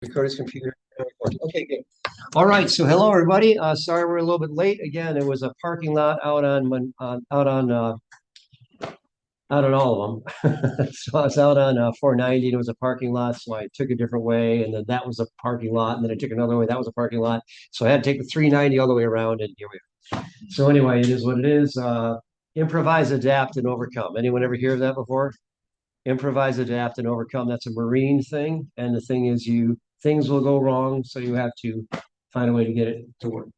Record his computer. Okay, good. All right. So hello, everybody. Sorry we're a little bit late. Again, it was a parking lot out on out on all of them. So I was out on 490 and it was a parking lot. So I took a different way, and then that was a parking lot, and then I took another way. That was a parking lot. So I had to take the 390 all the way around, and here we are. So anyway, it is what it is. Improvise, adapt, and overcome. Anyone ever hear of that before? Improvise, adapt, and overcome. That's a Marine thing. And the thing is, things will go wrong, so you have to find a way to get it to work.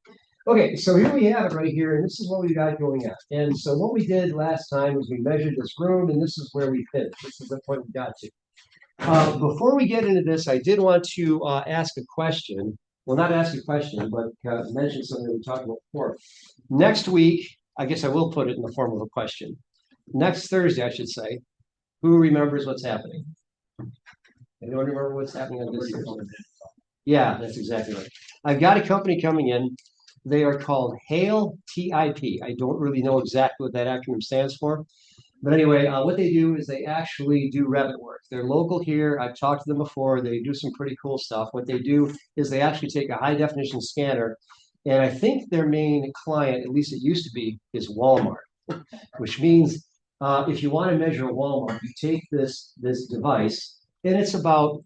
Okay, so here we have it right here, and this is what we got going on. And so what we did last time was we measured this room, and this is where we finished. This is the point we got to. Before we get into this, I did want to ask a question. Well, not ask a question, but mention something we talked about before. Next week, I guess I will put it in the form of a question. Next Thursday, I should say, who remembers what's happening? Anyone remember what's happening on this year? Yeah, that's exactly right. I've got a company coming in. They are called Hale TIP. I don't really know exactly what that acronym stands for. But anyway, what they do is they actually do Revit work. They're local here. I've talked to them before. They do some pretty cool stuff. What they do is they actually take a high definition scanner. And I think their main client, at least it used to be, is Walmart, which means if you want to measure a Walmart, you take this device, and it's about,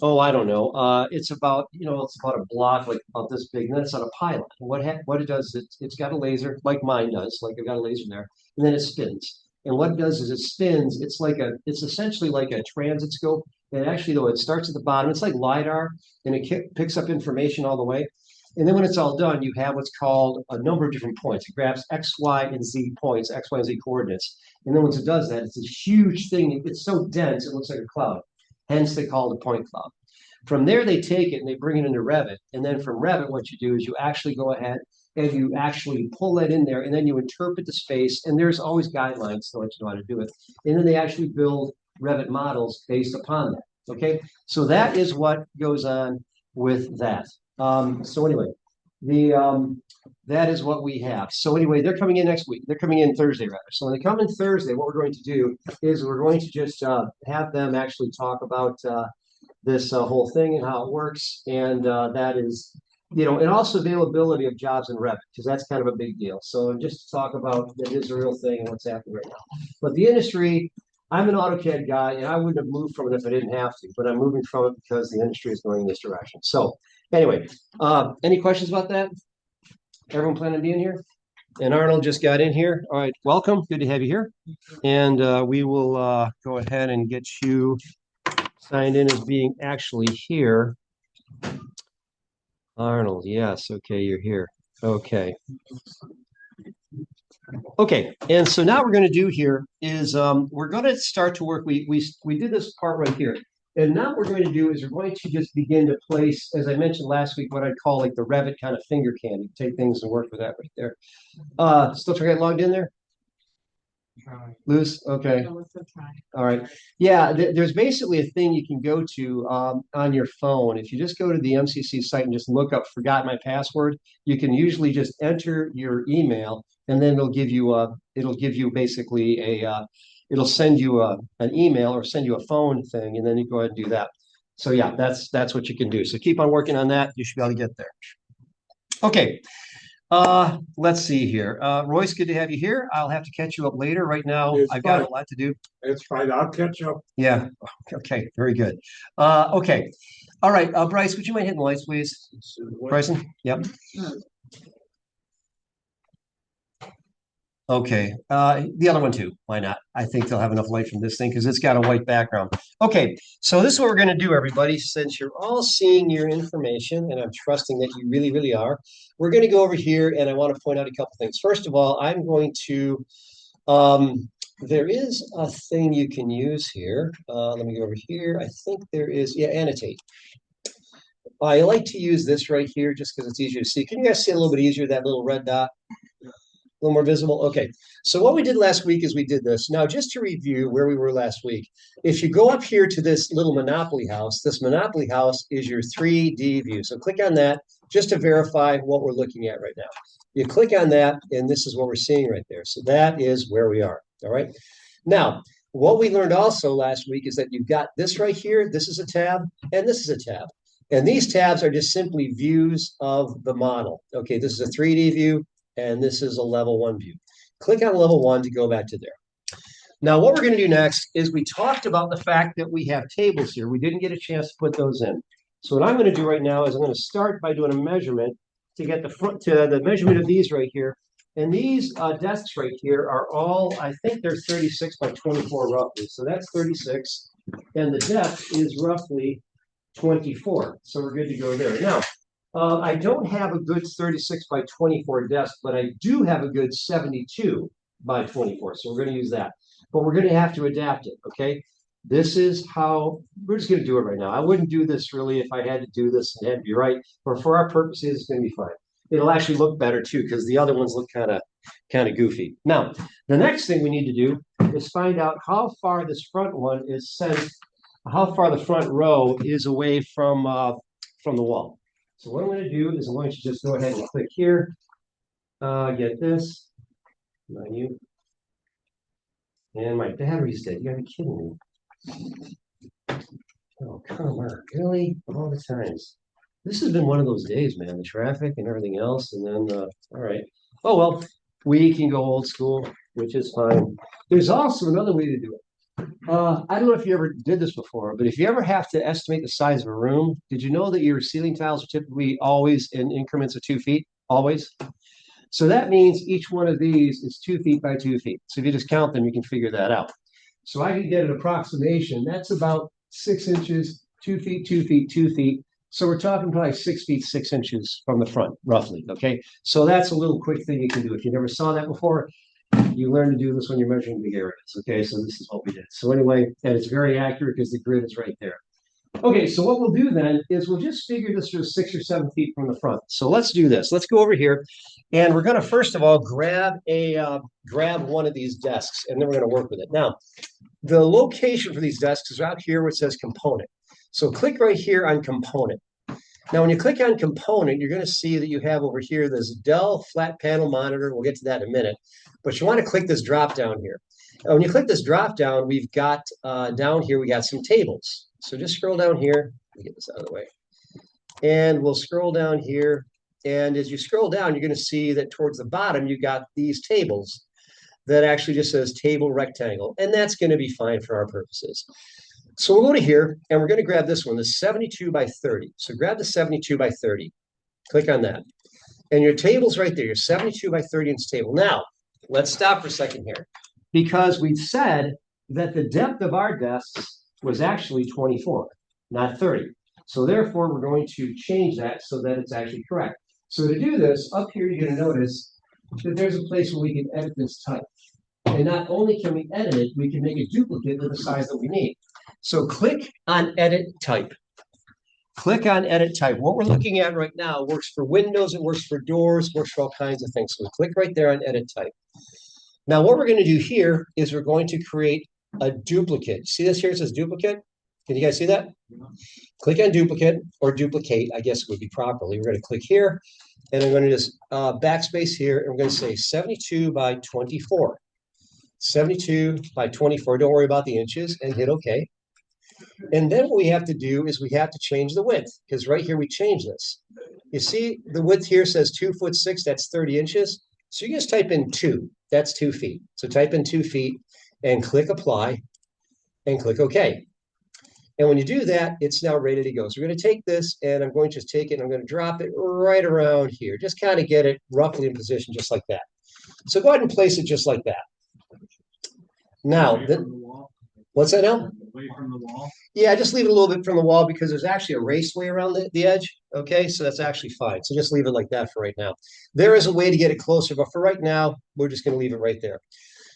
oh, I don't know, it's about it's about a block like about this big, and then it's on a pylon. And what it does is it's got a laser like mine does, like I've got a laser there, and then it spins. And what it does is it spins. It's essentially like a transit scope. And actually, though, it starts at the bottom. It's like LiDAR, and it picks up information all the way. And then when it's all done, you have what's called a number of different points. It grabs X, Y, and Z points, X, Y, and Z coordinates. And then once it does that, it's this huge thing. It's so dense, it looks like a cloud. Hence, they call it a point cloud. From there, they take it and they bring it into Revit. And then from Revit, what you do is you actually go ahead and you actually pull that in there, and then you interpret the space. And there's always guidelines to let you know how to do it. And then they actually build Revit models based upon that. Okay, so that is what goes on with that. So anyway, that is what we have. So anyway, they're coming in next week. They're coming in Thursday, rather. So when they come in Thursday, what we're going to do is we're going to just have them actually talk about this whole thing and how it works, and that is, and also availability of jobs in Revit, because that's kind of a big deal. So just to talk about that is a real thing and what's happening right now. But the industry, I'm an AutoCAD guy, and I wouldn't have moved from it if I didn't have to, but I'm moving from it because the industry is going in this direction. So anyway, any questions about that? Everyone plan on being here? And Arnold just got in here. All right, welcome. Good to have you here. And we will go ahead and get you signed in as being actually here. Arnold, yes. Okay, you're here. Okay. Okay, and so now what we're going to do here is we're going to start to work. We did this part right here. And now what we're going to do is we're going to just begin to place, as I mentioned last week, what I'd call like the Revit kind of finger candy. Take things and work with that right there. Still trying to get logged in there? Loose? Okay. All right. Yeah, there's basically a thing you can go to on your phone. If you just go to the MCC site and just look up "forgot my password," you can usually just enter your email, and then it'll give you basically it'll send you an email or send you a phone thing, and then you go ahead and do that. So yeah, that's what you can do. So keep on working on that. You should be able to get there. Okay. Let's see here. Royce, good to have you here. I'll have to catch you up later. Right now, I've got a lot to do. It's fine. I'll catch up. Yeah. Okay. Very good. Okay. All right. Bryce, would you mind hitting the lights, please? Bryson? Yep. Okay. The other one too. Why not? I think they'll have enough light from this thing because it's got a white background. Okay. So this is what we're going to do, everybody. Since you're all seeing your information, and I'm trusting that you really, really are, we're going to go over here, and I want to point out a couple things. First of all, I'm going to, there is a thing you can use here. Let me go over here. I think there is, yeah, annotate. I like to use this right here just because it's easier to see. Can you guys see a little bit easier, that little red dot? A little more visible? Okay. So what we did last week is we did this. Now, just to review where we were last week, if you go up here to this little Monopoly house, this Monopoly house is your 3D view. So click on that just to verify what we're looking at right now. You click on that, and this is what we're seeing right there. So that is where we are. All right. Now, what we learned also last week is that you've got this right here. This is a tab, and this is a tab. And these tabs are just simply views of the model. Okay, this is a 3D view, and this is a level 1 view. Click on level 1 to go back to there. Now, what we're going to do next is we talked about the fact that we have tables here. We didn't get a chance to put those in. So what I'm going to do right now is I'm going to start by doing a measurement to get the measurement of these right here. And these desks right here are all, I think they're 36 by 24 roughly. So that's 36. And the depth is roughly 24. So we're good to go there. Now, I don't have a good 36 by 24 desk, but I do have a good 72 by 24. So we're going to use that. But we're going to have to adapt it, okay? This is how we're just going to do it right now. I wouldn't do this really if I had to do this and it had to be right. But for our purposes, it's going to be fine. It'll actually look better too because the other ones look kind of goofy. Now, the next thing we need to do is find out how far this front one is sent, how far the front row is away from the wall. So what I'm going to do is I'm going to just go ahead and click here, get this, not you. And my battery's dead. You gotta be kidding me. Oh, come on. Really? All the times. This has been one of those days, man. The traffic and everything else. And then, all right. Oh, well, we can go old school, which is fine. There's also another way to do it. I don't know if you ever did this before, but if you ever have to estimate the size of a room, did you know that your ceiling tiles are typically always in increments of 2 feet? Always? So that means each one of these is 2 feet by 2 feet. So if you just count them, you can figure that out. So I can get an approximation. That's about 6 inches, 2 feet, 2 feet, 2 feet. So we're talking probably 6 feet, 6 inches from the front, roughly. Okay. So that's a little quick thing you can do. If you never saw that before, you learn to do this when you're measuring big areas. Okay. So this is what we did. So anyway, and it's very accurate because the grid is right there. Okay, so what we'll do then is we'll just figure this was 6 or 7 feet from the front. So let's do this. Let's go over here, and we're going to first of all grab one of these desks, and then we're going to work with it. Now, the location for these desks is out here where it says component. So click right here on component. Now, when you click on component, you're going to see that you have over here this Dell flat panel monitor. We'll get to that in a minute, but you want to click this drop down here. When you click this drop down, we've got down here, we got some tables. So just scroll down here. Let me get this out of the way. And we'll scroll down here. And as you scroll down, you're going to see that towards the bottom, you got these tables that actually just says table rectangle. And that's going to be fine for our purposes. So we'll go to here, and we're going to grab this one, the 72 by 30. So grab the 72 by 30. Click on that. And your table's right there, your 72 by 30 inch table. Now, let's stop for a second here, because we've said that the depth of our desks was actually 24, not 30. So therefore, we're going to change that so that it's actually correct. So to do this, up here, you're going to notice that there's a place where we can edit this type. And not only can we edit it, we can make a duplicate of the size that we need. So click on Edit Type. Click on Edit Type. What we're looking at right now works for windows, it works for doors, works for all kinds of things. So we click right there on Edit Type. Now, what we're going to do here is we're going to create a duplicate. See this here? It says duplicate. Can you guys see that? Click on duplicate, or duplicate, I guess it would be properly. We're going to click here, and I'm going to just backspace here, and we're going to say 72 by 24. 72 by 24. Don't worry about the inches, and hit OK. And then what we have to do is we have to change the width, because right here we change this. You see the width here says 2'6", that's 30 inches. So you just type in 2, that's 2 feet. So type in 2 feet and click apply and click OK. And when you do that, it's now ready to go. So we're going to take this, and I'm going to just take it and I'm going to drop it right around here. Just kind of get it roughly in position just like that. So go ahead and place it just like that. Now, what's that now? Away from the wall? Yeah, just leave it a little bit from the wall because there's actually a raceway around the edge. Okay, so that's actually fine. So just leave it like that for right now. There is a way to get it closer, but for right now, we're just going to leave it right there.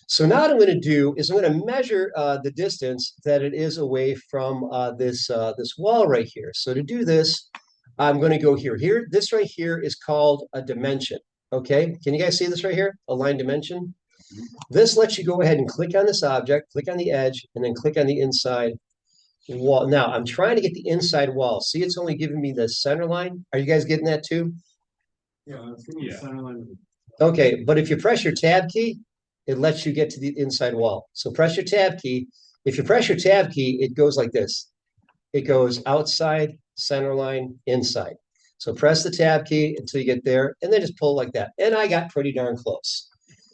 So now what I'm going to do is I'm going to measure the distance that it is away from this wall right here. So to do this, I'm going to go here. This right here is called a dimension. Okay, can you guys see this right here? A line dimension. This lets you go ahead and click on this object, click on the edge, and then click on the inside wall. Now, I'm trying to get the inside wall. See, it's only giving me the center line. Are you guys getting that too? Yeah, it's giving me a center line. Okay, but if you press your tab key, it lets you get to the inside wall. So press your tab key. If you press your tab key, it goes like this. It goes outside, center line, inside. So press the tab key until you get there, and then just pull like that. And I got pretty darn close.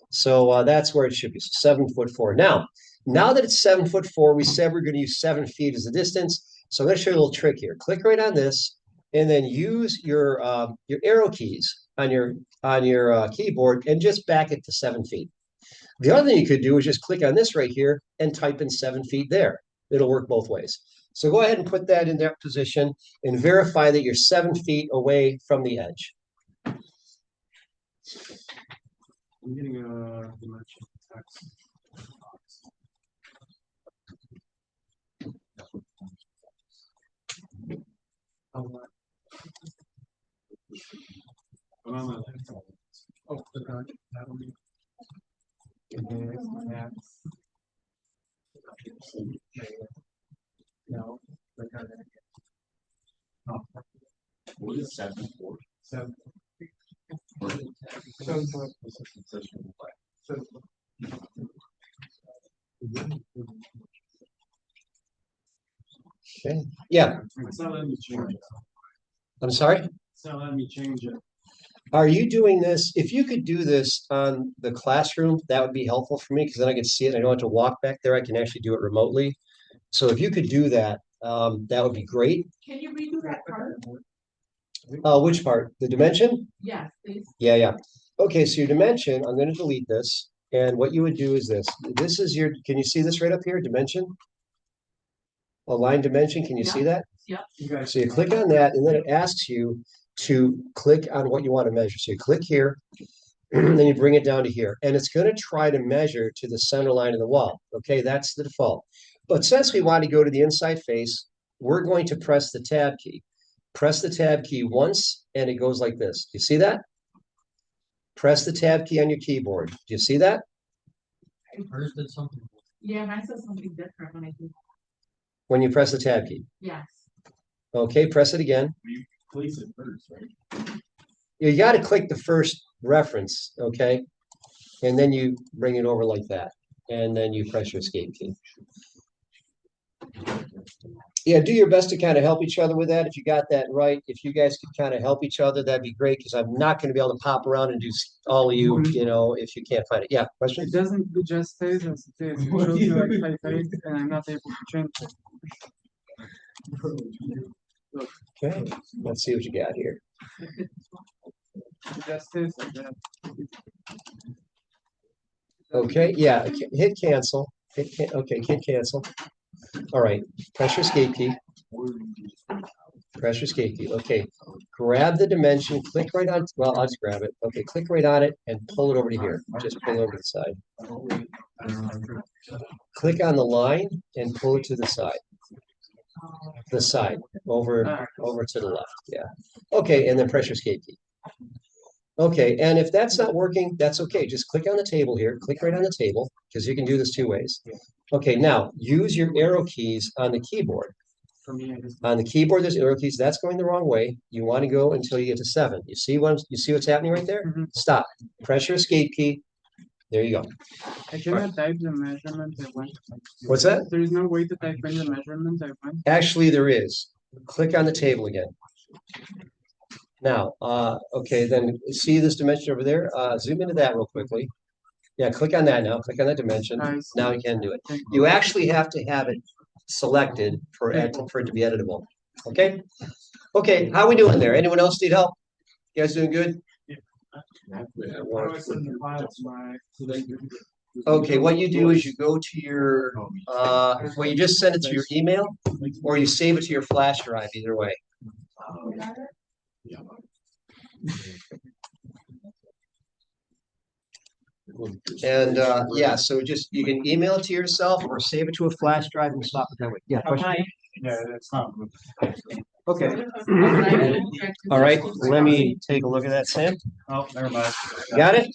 So that's where it should be. So 7'4". Now that it's 7'4", we said we're going to use 7 feet as the distance. So I'm going to show you a little trick here. Click right on this, and then use your arrow keys on your keyboard and just back it to 7 feet. The other thing you could do is just click on this right here and type in 7 feet there. It'll work both ways. So go ahead and put that in that position and verify that you're 7 feet away from the edge. I'm getting a dimension text. Oh, that'll be. No, What is 7'4"? 7. Okay. Yeah. It's not letting me change it. I'm sorry? It's not letting me change it. Are you doing this? If you could do this on the classroom, that would be helpful for me because then I can see it. I don't have to walk back there. I can actually do it remotely. So if you could do that, that would be great. Can you redo that part? Which part? The dimension? Yes, please. Yeah. Okay, so your dimension, I'm going to delete this. And what you would do is this. This is your, can you see this right up here? Dimension? Align dimension. Can you see that? Yeah. So you click on that, and then it asks you to click on what you want to measure. So you click here, and then you bring it down to here. And it's going to try to measure to the center line of the wall. Okay, that's the default. But since we want to go to the inside face, we're going to press the tab key. Press the tab key once, and it goes like this. Do you see that? Press the tab key on your keyboard. Do you see that? Hers did something. Yeah, mine says something different when I do. When you press the tab key. Yes. Okay, press it again. You place it first, right? You got to click the first reference, okay? And then you bring it over like that. And then you press your escape key. Yeah, do your best to kind of help each other with that. If you got that right, if you guys could kind of help each other, that'd be great because I'm not going to be able to pop around and do all of you, you know, if you can't find it. Yeah, question? It doesn't just stays as it is. It shows me like 5 8 and I'm not able to change it. Okay, let's see what you got here. It just stays like that. Okay, yeah, hit cancel. Okay, hit cancel. All right, press your escape key. Press your escape key. Okay, grab the dimension, click right on, well, I'll just grab it. Okay, click right on it and pull it over to here. Just pull it over to the side. Click on the line and pull it to the side. The side, over to the left, yeah. Okay, and then press your escape key. Okay, and if that's not working, that's okay. Just click on the table here, click right on the table, because you can do this 2 ways. Okay, now use your arrow keys on the keyboard. For me, I just. On the keyboard, there's arrow keys. That's going the wrong way. You want to go until you get to 7. You see what's happening right there? Mhm. Stop. Press your escape key. There you go. I cannot type the measurement I want. What's that? There is no way to type in the measurement I want. Actually, there is. Click on the table again. Now, okay, then see this dimension over there? Zoom into that real quickly. Yeah, click on that now. Click on that dimension. Nice. Now you can do it. Thank You actually have to have it selected for it to be editable. Okay? Okay, how we doing there? Anyone else need help? You guys doing good? How do I send the file to my? Okay, what you do is you go to your, well, you just send it to your email or you save it to your flash drive, either way. And yeah, so just you can email it to yourself or save it to a flash drive and stop it that way. Yeah, question? Yeah, that's not. Okay. All right, let me take a look at that, Sam. Oh, never mind. Got it?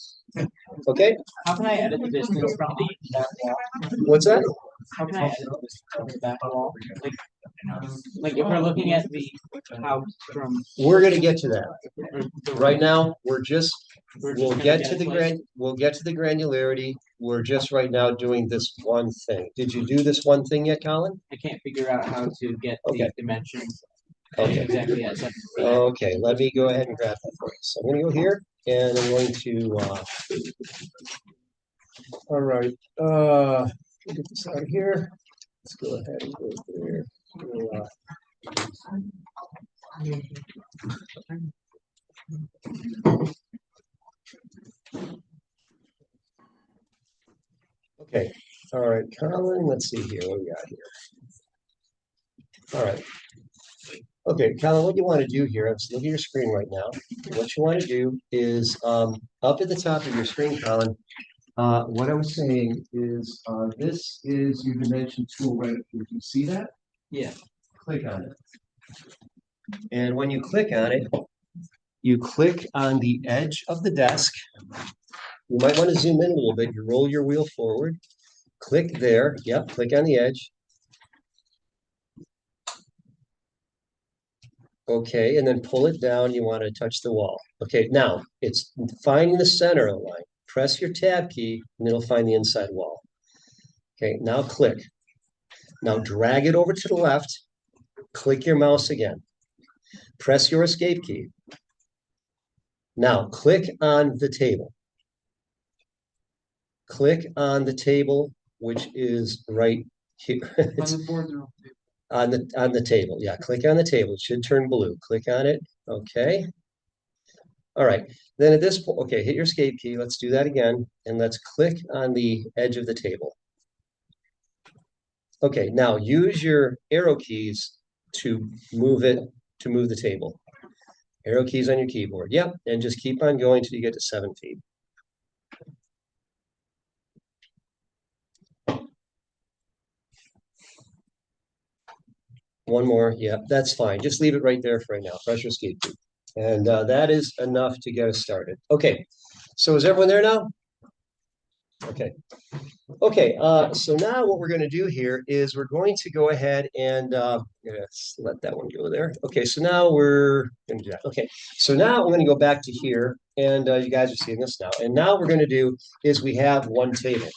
Okay, How can I edit the distance from the back wall? what's that? How can I edit the distance from the back wall? Like if we're looking at the house from. We're gonna get to that. Right now, we'll just get to the granularity. We're just right now doing this one thing. Did you do this one thing yet, Colin? I can't figure out how to get Okay. the dimensions Okay. Exactly, yeah, 7 feet. Okay, let me go ahead and grab that for you. So I'm gonna go here and I'm going to, all right, get this out of here. Let's go ahead and go there. We'll, okay, all right, Colin, let's see here, what we got here. All right. Okay, Colin, what you want to do here, I'm just looking at your screen right now. What you want to do is up at the top of your screen, Colin, what I was saying is this is your dimension tool right up here. Do you see that? Yeah. Click on it. And when you click on it, you click on the edge of the desk. You might want to zoom in a little bit. You roll your wheel forward. Click there. Yep, click on the edge. Okay, and then pull it down. You want to touch the wall. Okay, now it's finding the center of the line. Press your tab key and it'll find the inside wall. Okay, now click. Now drag it over to the left. Click your mouse again. Press your escape key. Now click on the table. Click on the table, which is right here. On It's the board, they're on the table. Yeah, click on the table. It should turn blue. Click on it. Okay. All right. Then at this point, okay, hit your escape key. Let's do that again. And let's click on the edge of the table. Okay, now use your arrow keys to move the table. Arrow keys on your keyboard. Yep, and just keep on going till you get to 7 feet. One more. Yep, that's fine. Just leave it right there for right now. Press your escape key. And that is enough to get us started. Okay, so is everyone there now? Okay. Okay, so now what we're going to do here is we're going to go ahead and let's let that one go there. Okay, so now we're going to do that. Okay, so now I'm going to go back to here, and you guys are seeing this now. And now what we're going to do is we have one table.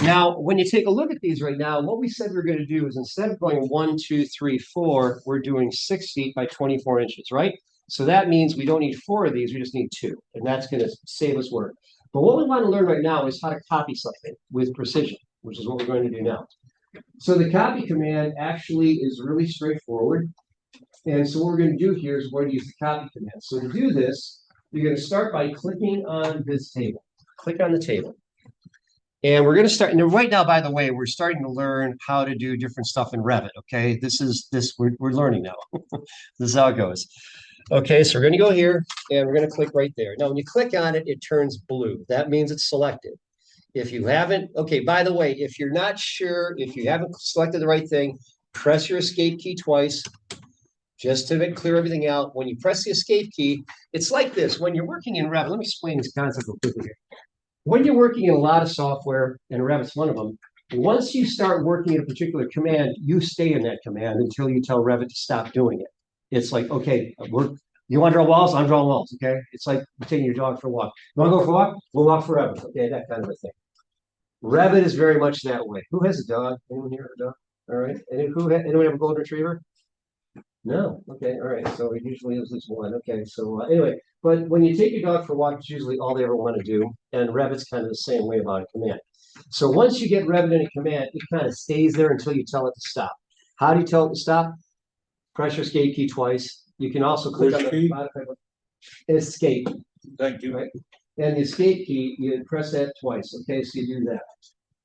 Now, when you take a look at these right now, what we said we are going to do is instead of going 1, 2, 3, 4, we're doing 6 feet by 24 inches, right? So that means we don't need 4 of these, we just need 2, and that's going to save us work. But what we want to learn right now is how to copy something with precision, which is what we're going to do now. So the copy command actually is really straightforward. And so what we're going to do here is we're going to use the copy command. So to do this, you're going to start by clicking on this table. Click on the table. And we're going to start, and right now, by the way, we're starting to learn how to do different stuff in Revit, okay? We're learning now. This is how it goes. Okay, so we're going to go here, and we're going to click right there. Now, when you click on it, it turns blue. That means it's selected. If you haven't, okay, by the way, if you're not sure, if you haven't selected the right thing, press your escape key twice, just to clear everything out. When you press the escape key, it's like this. When you're working in Revit, let me explain this concept real quickly here. When you're working in a lot of software, and Revit's one of them, once you start working in a particular command, you stay in that command until you tell Revit to stop doing it. It's like, okay, you want to draw walls? I'm drawing walls, okay? It's like taking your dog for a walk. You want to go for a walk? We'll walk forever, okay? That kind of a thing. Revit is very much that way. Who has a dog? Anyone here have a dog? All right. Anyone have a golden retriever? No. Okay. All right. So it usually is at least one. Okay. So anyway, but when you take your dog for a walk, it's usually all they ever want to do. And Revit's kind of the same way about a command. So once you get Revit in a command, it kind of stays there until you tell it to stop. How do you tell it to stop? Press your escape key twice. You can also click on the modify escape. Thank you. Right? And the escape key, you press that twice. Okay, so you do that.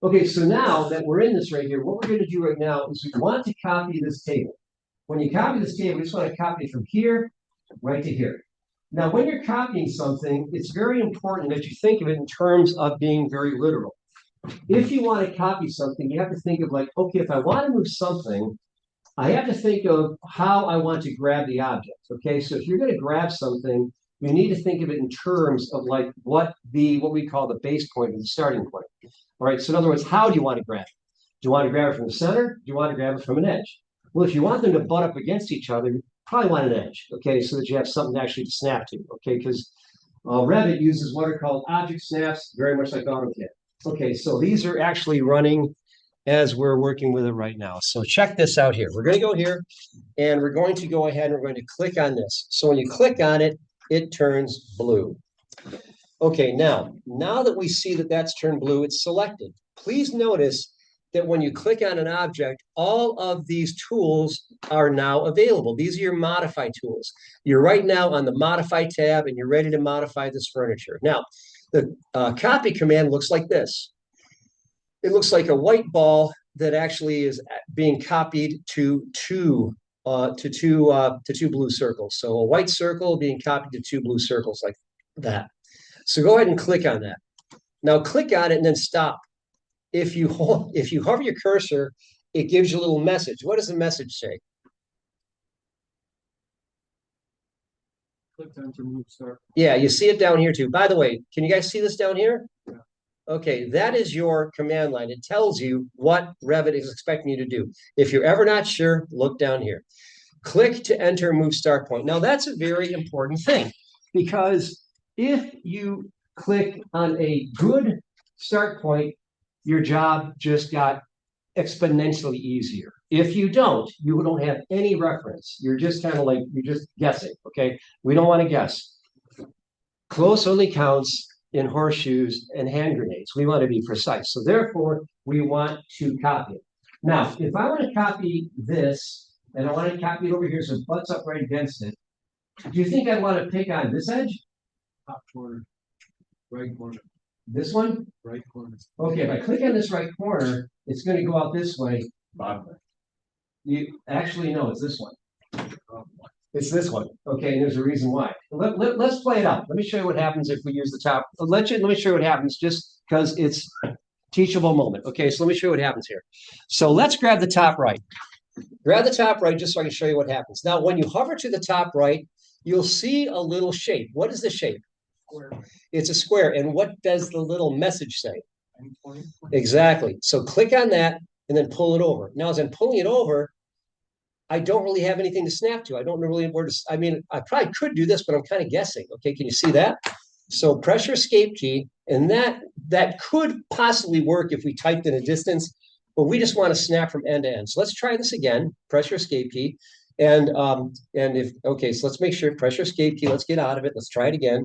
Okay, so now that we're in this right here, what we're going to do right now is we want to copy this table. When you copy this table, we just want to copy it from here right to here. Now, when you're copying something, it's very important that you think of it in terms of being very literal. If you want to copy something, you have to think of like, okay, if I want to move something, I have to think of how I want to grab the object. Okay, so if you're going to grab something, you need to think of it in terms of like what we call the base point or the starting point. All right, so in other words, how do you want to grab it? Do you want to grab it from the center? Do you want to grab it from an edge? Well, if you want them to butt up against each other, you probably want an edge, okay, so that you have something actually to snap to, okay, because Revit uses what are called object snaps, very much like AutoCAD. Okay, so these are actually running as we're working with it right now. So check this out here. We're going to go here and we're going to go ahead and we're going to click on this. So when you click on it, it turns blue. Okay, now that we see that that's turned blue, it's selected. Please notice that when you click on an object, all of these tools are now available. These are your modify tools. You're right now on the modify tab and you're ready to modify this furniture. Now, the copy command looks like this. It looks like a white ball that actually is being copied to two blue circles. So a white circle being copied to two blue circles like that. So go ahead and click on that. Now click on it and then stop. If you hover your cursor, it gives you a little message. What does the message say? Click on to move start. Yeah, you see it down here too. By the way, can you guys see this down here? Yeah. Okay, that is your command line. It tells you what Revit is expecting you to do. If you're ever not sure, look down here. Click to enter move start point. Now that's a very important thing because if you click on a good start point, your job just got exponentially easier. If you don't have any reference. You're just kind of like, you're just guessing, okay? We don't want to guess. Close only counts in horseshoes and hand grenades. We want to be precise. So therefore, we want to copy it. Now, if I want to copy this, and I want to copy it over here so it butts up right against it, do you think I'd want to pick on this edge? Top corner. Right corner. This one? Right corner. Okay, if I click on this right corner, it's going to go out this way. Bottom. You actually, no, it's this one. It's this one. Okay, and there's a reason why. Let's play it out. Let me show you what happens if we use the top. Let me show you what happens just because it's a teachable moment. Okay, so let me show you what happens here. So let's grab the top right. Grab the top right just so I can show you what happens. Now, when you hover to the top right, you'll see a little shape. What is the shape? Square. It's a square. And what does the little message say? Exactly. So click on that and then pull it over. Now, as I'm pulling it over, I don't really have anything to snap to. I don't know really where to, I mean, I probably could do this, but I'm kind of guessing. Okay, can you see that? So press your escape key, and that could possibly work if we typed in a distance, but we just want to snap from end to end. So let's try this again. Press your escape key. And if, okay, so let's make sure, press your escape key. Let's get out of it. Let's try it again.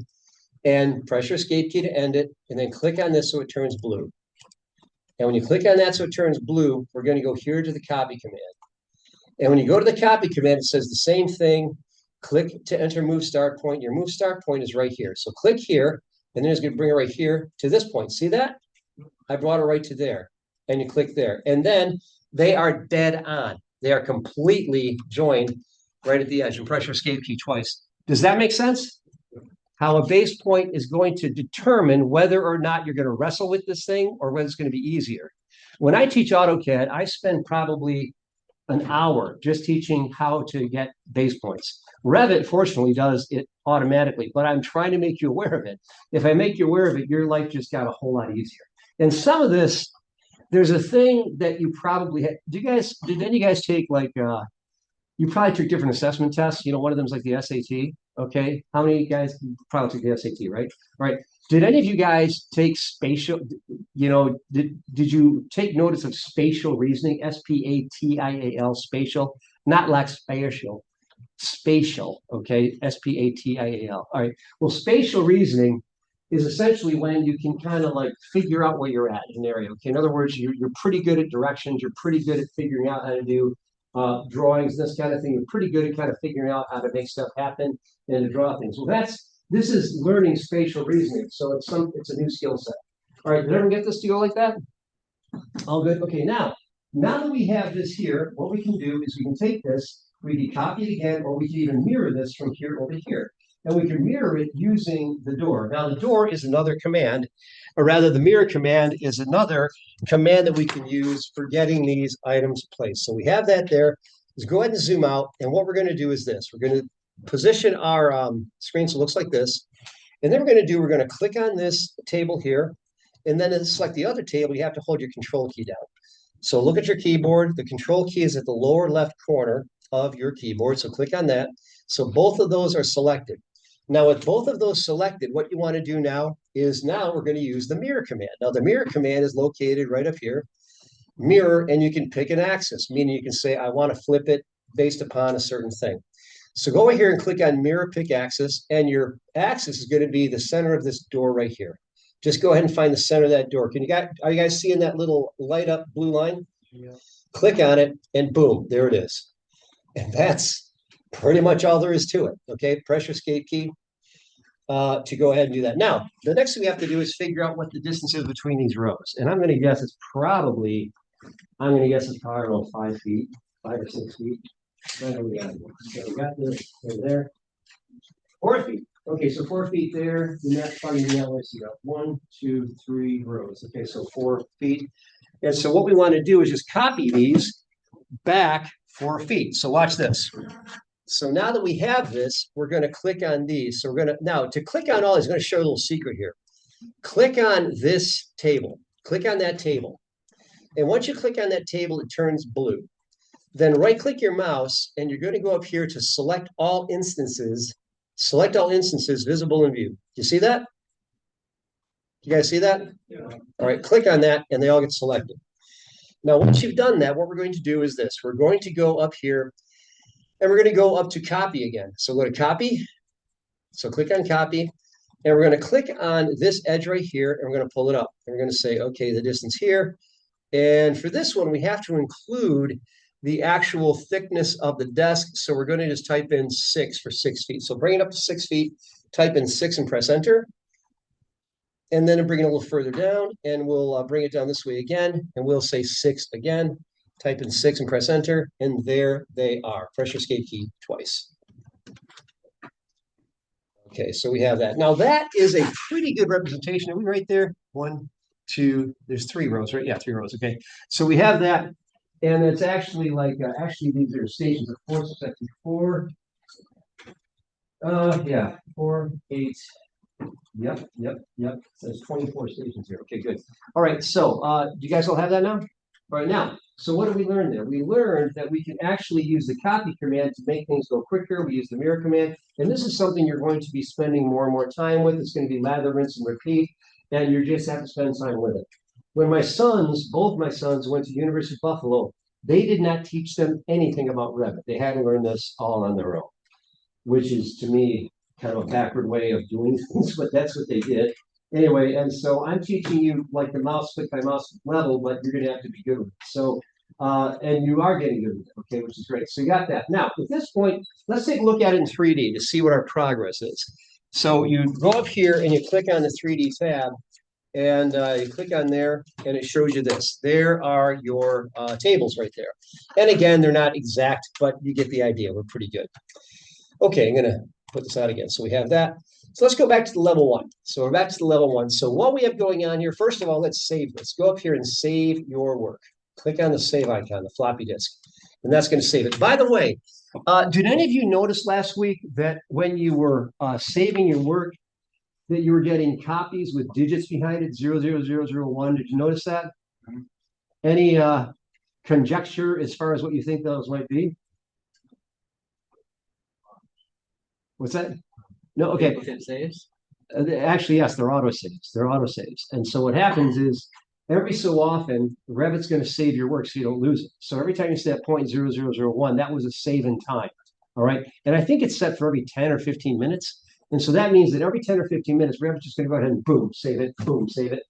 And press your escape key to end it, and then click on this so it turns blue. And when you click on that so it turns blue, we're going to go here to the copy command. And when you go to the copy command, it says the same thing. Click to enter move start point. Your move start point is right here. So click here, and then it's going to bring it right here to this point. See that? I brought it right to there. And you click there. And then they are dead on. They are completely joined right at the edge. And press your escape key twice. Does that make sense? How a base point is going to determine whether or not you're going to wrestle with this thing or whether it's going to be easier. When I teach AutoCAD, I spend probably an hour just teaching how to get base points. Revit, fortunately, does it automatically, but I'm trying to make you aware of it. If I make you aware of it, your life just got a whole lot easier. And some of this, there's a thing that you probably had. Did any of you guys take like, you probably took different assessment tests. You know, one of them is like the SAT. Okay. How many of you guys probably took the SAT, right? Right. Did any of you guys take spatial, you know, did you take notice of spatial reasoning? SPATIAL, spatial, not like spatial, spatial, okay? SPATIAL. All right. Well, spatial reasoning is essentially when you can kind of like figure out where you're at in an area. Okay. In other words, you're pretty good at directions. You're pretty good at figuring out how to do drawings, this kind of thing. You're pretty good at kind of figuring out how to make stuff happen and to draw things. Well, this is learning spatial reasoning. So it's a new skill set. All right, did everyone get this to go like that? All good. Okay, now that we have this here, what we can do is we can take this, we can copy it again, or we can even mirror this from here over here. And we can mirror it using the door. Now, the door is another command, or rather the mirror command is another command that we can use for getting these items placed. So we have that there. Let's go ahead and zoom out. And what we're going to do is this. We're going to position our screen so it looks like this. And then we're going to click on this table here. And then to select the other table, you have to hold your control key down. So look at your keyboard. The control key is at the lower left corner of your keyboard. So click on that. So both of those are selected. Now, with both of those selected, what you want to do now is we're going to use the mirror command. Now, the mirror command is located right up here. mirror, and you can pick an axis, meaning you can say, I want to flip it based upon a certain thing. So go over here and click on mirror pick axis, and your axis is going to be the center of this door right here. Just go ahead and find the center of that door. Are you guys seeing that little light up blue line? Yeah. Click on it and boom, there it is. And that's pretty much all there is to it. Okay, press your escape key to go ahead and do that. Now, the next thing we have to do is figure out what the distance is between these rows. And I'm going to guess it's probably around 5 feet, 5 or 6 feet. So we got this over there. 4 feet. Okay, so 4 feet there. The next part of the network, you got 1, 2, 3 rows. Okay, so 4 feet. And so what we want to do is just copy these back 4 feet. So watch this. So now that we have this, we're going to click on these. So we're going to, now to click on all these, I'm going to show you a little secret here. Click on this table. Click on that table. And once you click on that table, it turns blue. Then right click your mouse and you're going to go up here to select all instances. Select all instances visible in view. You see that? You guys see that? Yeah. All right, click on that and they all get selected. Now, once you've done that, what we're going to do is this. We're going to go up here and we're going to go up to copy again. So go to copy. So click on copy. And we're going to click on this edge right here and we're going to pull it up. And we're going to say, okay, the distance here. And for this one, we have to include the actual thickness of the desk. So we're going to just type in 6 for 6 feet. So bring it up to 6 feet, type in 6 and press enter. And then bring it a little further down and we'll bring it down this way again. And we'll say 6 again, type in 6 and press enter. And there they are. Press your escape key twice. Okay, so we have that. Now that is a pretty good representation. Are we right there? 1, 2, there's 3 rows, right? Yeah, 3 rows. Okay, so we have that. And it's actually like, actually these are stations of 4, so it's actually 4. Yeah, 4, 8. Yep. So there's 24 stations here. Okay, good. All right, so do you guys all have that now? All right, now, so what did we learn there? We learned that we can actually use the copy command to make things go quicker. We use the mirror command. And this is something you're going to be spending more and more time with. It's going to be lather, rinse, and repeat. And you just have to spend time with it. When my sons, both my sons, went to the University of Buffalo, they did not teach them anything about Revit. They had to learn this all on their own, which is, to me, kind of a backward way of doing things, but that's what they did. Anyway, and so I'm teaching you like the mouse click by mouse level, but you're going to have to be good with it. So, and you are getting good with it, okay, which is great. So you got that. Now, at this point, let's take a look at it in 3D to see what our progress is. So you go up here and you click on the 3D tab, and you click on there, and it shows you this. There are your tables right there. And again, they're not exact, but you get the idea. We're pretty good. Okay, I'm going to put this out again. So we have that. So let's go back to the level 1. So we're back to the level 1. So what we have going on here, first of all, let's save this. Go up here and save your work. Click on the save icon, the floppy disk, and that's going to save it. By the way, did any of you notice last week that when you were saving your work, that you were getting copies with digits behind it, 00001? Did you notice that? Any conjecture as far as what you think those might be? What's that? No, okay. It saves? Actually, yes, they're autosaves. They're autosaves. And so what happens is every so often, Revit's going to save your work so you don't lose it. So every time you see that 0.0001, that was a save in time. All right. And I think it's set for every 10 or 15 minutes. And so that means that every 10 or 15 minutes, Revit's just going to go ahead and boom, save it, boom, save it.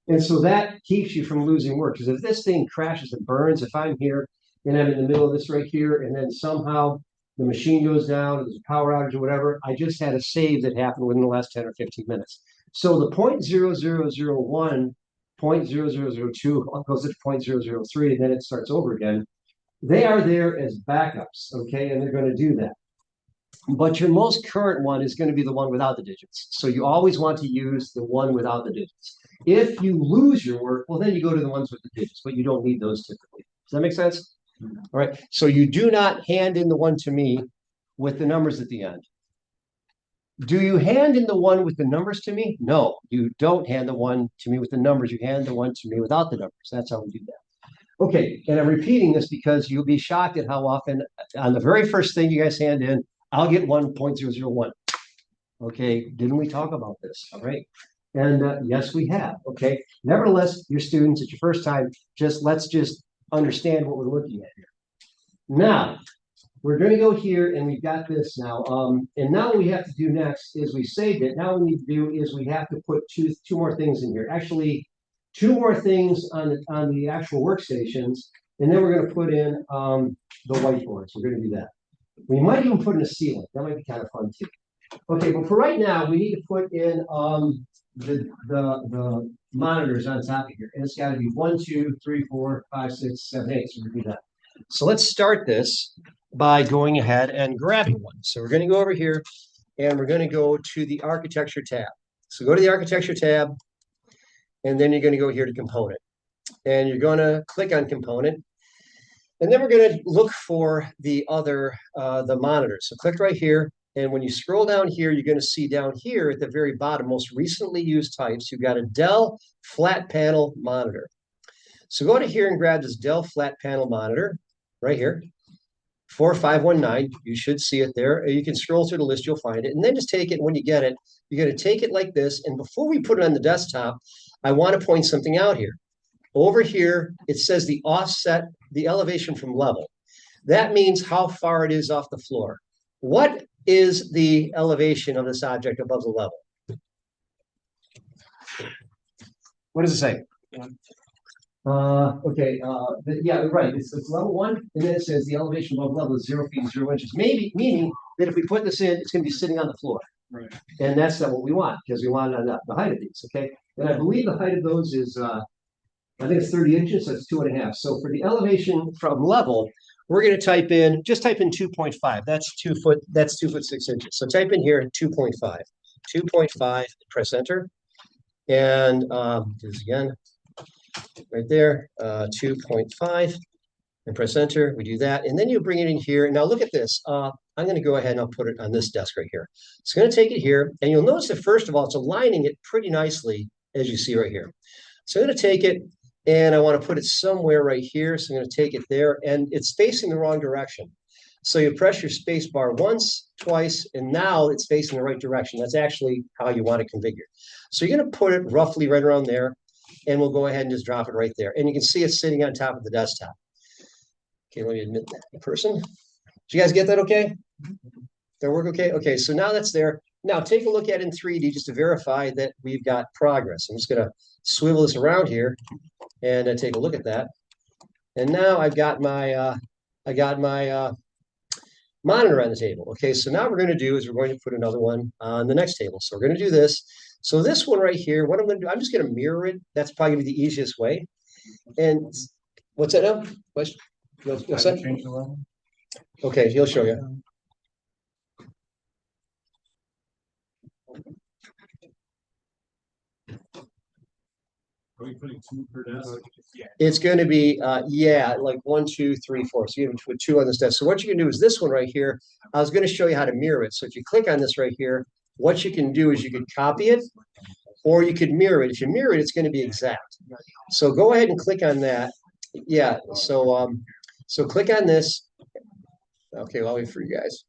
And so that keeps you from losing work. Because if this thing crashes and burns, if I'm here and I'm in the middle of this right here, and then somehow the machine goes down, or there's a power outage or whatever, I just had a save that happened within the last 10 or 15 minutes. So the 0.0001, 0.0002 goes to 0.003, and then it starts over again. They are there as backups, okay? And they're going to do that. But your most current one is going to be the one without the digits. So you always want to use the one without the digits. If you lose your work, well, then you go to the ones with the digits, but you don't need those typically. Does that make sense? All right. So you do not hand in the one to me with the numbers at the end. Do you hand in the one with the numbers to me? No, you don't hand the one to me with the numbers. You hand the one to me without the numbers. That's how we do that. Okay. And I'm repeating this because you'll be shocked at how often on the very first thing you guys hand in, I'll get 1.001. Okay, didn't we talk about this? All right. And yes, we have. Okay. Nevertheless, your students, it's your first time. Let's just understand what we're looking at here. Now, we're going to go here and we've got this now. And now what we have to do next is we saved it. Now what we need to do is we have to put two more things in here. Actually, two more things on the actual workstations. And then we're going to put in the whiteboards. We're going to do that. We might even put in a ceiling. That might be kind of fun too. Okay, but for right now, we need to put in the monitors on top of here. And it's got to be 1, 2, 3, 4, 5, 6, 7, 8. So we're going to do that. So let's start this by going ahead and grabbing one. So we're going to go over here and we're going to go to the architecture tab. So go to the architecture tab and then you're going to go here to component. And you're going to click on component. And then we're going to look for the monitors. So click right here. And when you scroll down here, you're going to see down here at the very bottom, most recently used types, you've got a Dell flat panel monitor. So go to here and grab this Dell flat panel monitor right here, 4519. You should see it there. You can scroll through the list, you'll find it. And then just take it when you get it. You're going to take it like this. And before we put it on the desktop, I want to point something out here. Over here, it says the offset, the elevation from level. That means how far it is off the floor. What is the elevation of this object above the level? What does it say? Okay, yeah, right. It's level 1, and then it says the elevation above level is 0 feet and 0 inches. Maybe meaning that if we put this in, it's going to be sitting on the floor. Right. And that's not what we want because we want it on the height of these. Okay, and I believe the height of those is I think it's 30 inches, so it's 2.5. So for the elevation from level, we're going to type in 2.5. That's 2 foot, that's 2 foot 6 inches. So type in here 2.5. 2.5, press enter. And do this again, right there, 2.5, and press enter. We do that. And then you bring it in here. Now look at this. I'm going to go ahead and I'll put it on this desk right here. It's going to take it here. And you'll notice that first of all, it's aligning it pretty nicely, as you see right here. So I'm going to take it and I want to put it somewhere right here. So I'm going to take it there and it's facing the wrong direction. So you press your space bar once, twice, and now it's facing the right direction. That's actually how you want to configure. So you're going to put it roughly right around there and we'll go ahead and just drop it right there. And you can see it's sitting on top of the desktop. Okay, let me admit that in person. Did you guys get that okay? That work okay? Okay, so now that's there. Now take a look at it in 3D just to verify that we've got progress. I'm just going to swivel this around here and take a look at that. And now I've got my monitor on the table. Okay, so now what we're going to do is we're going to put another one on the next table. So we're going to do this. So this one right here, what I'm going to do, I'm just going to mirror it. That's probably going to be the easiest way. And what's that now? What's that? Change the level. Okay, he'll show you. Are we putting 2 per desk? It's going to be, yeah, like 1, 2, 3, 4. So you have to put 2 on this desk. So what you can do is this one right here. I was going to show you how to mirror it. So if you click on this right here, what you can do is you can copy it or you could mirror it. If you mirror it, it's going to be exact. So go ahead and click on that. Yeah, so so click on this. Okay, well, I'll wait for you guys.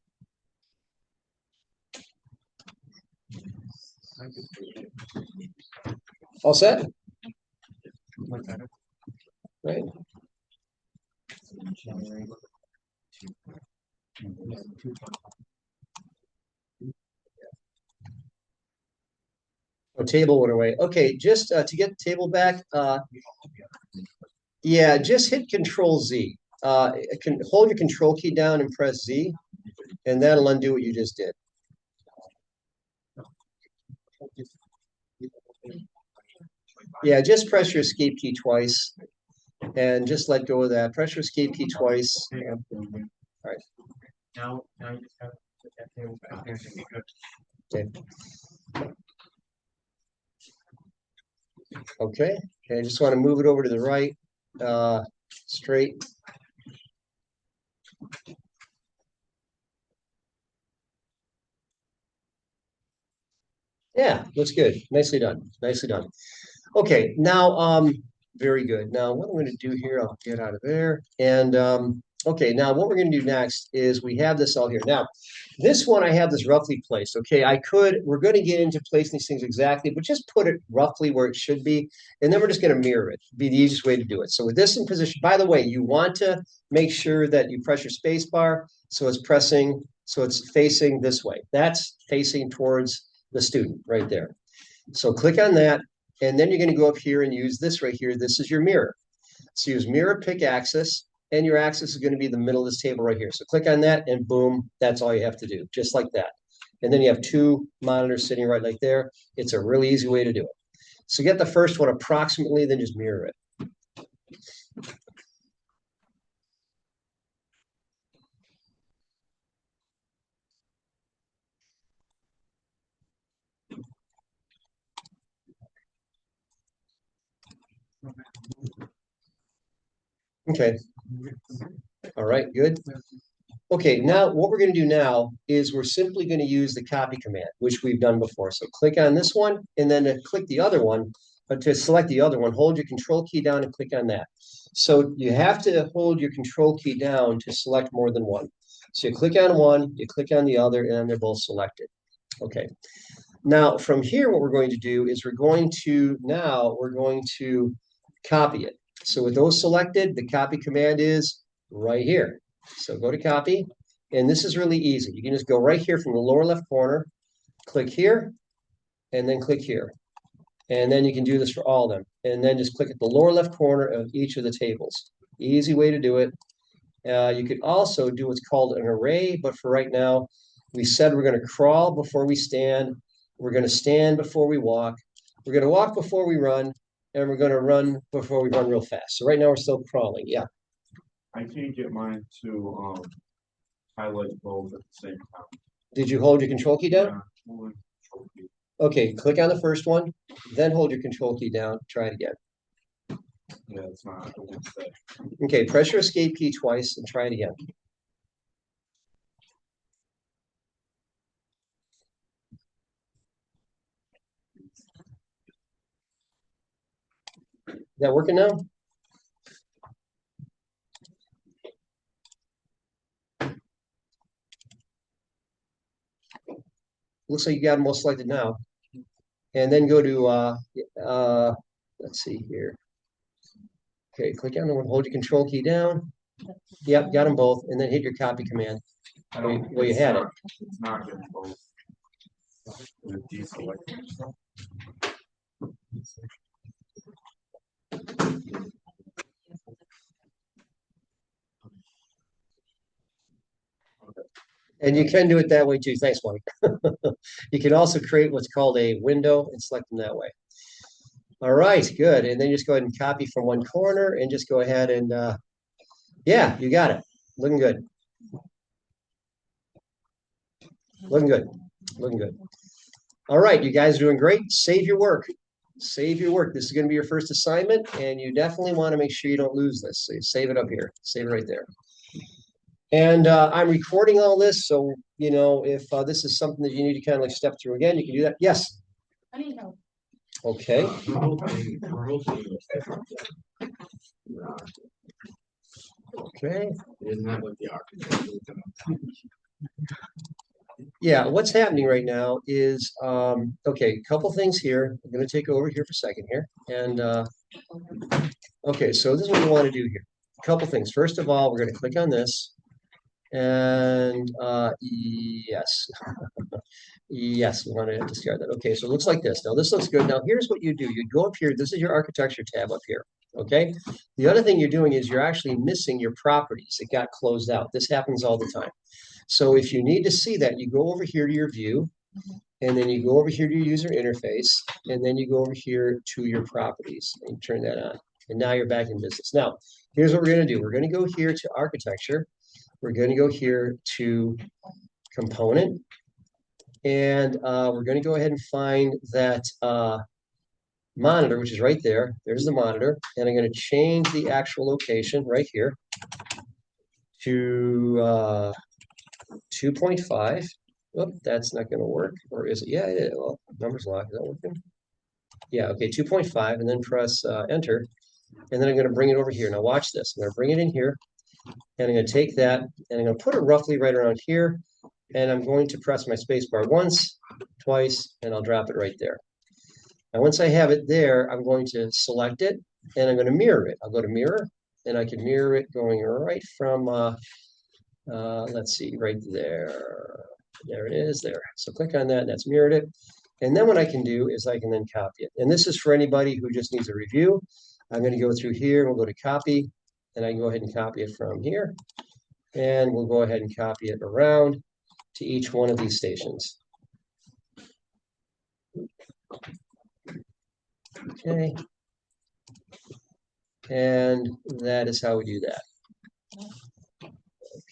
All set? Right. Oh, table went away. Okay, just to get the table back, yeah, just hit Control Z. Hold your Control key down and press Z, and that'll undo what you just did. Yeah, just press your Escape key twice, and just let go of that. Press your Escape key twice. All right. Now you just have to put that table back there. Okay. Okay. Okay. I just want to move it over to the right, straight. Yeah, looks good. Nicely done. Nicely done. Okay, now very good. Now what I'm going to do here, I'll get out of there. And Okay, now what we're going to do next is we have this all here. Now, this one I have this roughly placed. Okay, we're going to get into placing these things exactly, but just put it roughly where it should be. And then we're just going to mirror it. Be the easiest way to do it. So with this in position, by the way, you want to make sure that you press your space bar so it's facing this way. That's facing towards the student right there. So click on that, and then you're going to go up here and use this right here. This is your mirror. So use mirror pick axis, and your axis is going to be the middle of this table right here. So click on that, and boom, that's all you have to do, just like that. And then you have two monitors sitting right like there. It's a really easy way to do it. So get the first one approximately, then just mirror it. Okay. All right, good. Okay, now what we're going to do now is we're simply going to use the copy command, which we've done before. So click on this one, and then to click the other one, but to select the other one, hold your control key down and click on that. So you have to hold your control key down to select more than one. So you click on one, you click on the other, and they're both selected. Okay. Now from here, what we're going to do is we're going to copy it. So with those selected, the copy command is right here. So go to copy, and this is really easy. You can just go right here from the lower left corner, click here, and then click here. And then you can do this for all of them. And then just click at the lower left corner of each of the tables. Easy way to do it. You could also do what's called an array, but for right now, we said we're going to crawl before we stand. We're going to stand before we walk. We're going to walk before we run, and we're going to run before we run real fast. So right now we're still crawling. Yeah. I can't get mine to highlight both at the same time. Did you hold your control key down? Yeah, hold on, control key. Okay, click on the first one, then hold your control key down. Try it again. Yeah, it's not. It won't stay. Okay, press your escape key twice and try it again. Is that working now? Looks like you got them all selected now. And then go to, let's see here. Okay, click on the one, hold your control key down. Yep, got them both, and then hit your copy command. I don't. Well, you it's had not- it. It's not getting both. The deselecting stuff. And you can do it that way too. Thanks, Mike. You can also create what's called a window and select them that way. All right, good. And then just go ahead and copy from one corner and just go ahead and, yeah, you got it. Looking good. Looking good. Looking good. All right, you guys are doing great. Save your work. Save your work. This is going to be your first assignment, and you definitely want to make sure you don't lose this. So you save it up here. Save it right there. And I'm recording all this, so you know if this is something that you need to kind of like step through again, you can do that. Yes. I need help. Okay. Okay. Isn't that what the architect is gonna? Yeah, what's happening right now is okay, a couple things here. I'm going to take over here for a second here. And okay, so this is what we want to do here. A couple things. First of all, we're going to click on this. And yes. Yes, we want to discard that. Okay, so it looks like this. Now this looks good. Now here's what you do. You go up here. This is your architecture tab up here. Okay. The other thing you're doing is you're actually missing your properties. It got closed out. This happens all the time. So if you need to see that, you go over here to your view, and then you go over here to your user interface, and then you go over here to your properties and turn that on. And now you're back in business. Now, here's what we're going to do. We're going to go here to architecture. We're going to go here to component. And we're going to go ahead and find that monitor, which is right there. There's the monitor. And I'm going to change the actual location right here to 2.5. Oh, that's not going to work. Or is it? Yeah, it is. Well, number's locked. Is that working? Yeah, okay, 2.5. And then press enter. And then I'm going to bring it over here. Now watch this. I'm going to bring it in here. And I'm going to take that and I'm going to put it roughly right around here. And I'm going to press my space bar once, twice, and I'll drop it right there. And once I have it there, I'm going to select it and I'm going to mirror it. I'll go to mirror and I can mirror it going right from, let's see, right there. There it is there. So click on that and that's mirrored it. And then what I can do is I can then copy it. And this is for anybody who just needs a review. I'm going to go through here. We'll go to copy and I can go ahead and copy it from here. And we'll go ahead and copy it around to each one of these stations. Okay. And that is how we do that.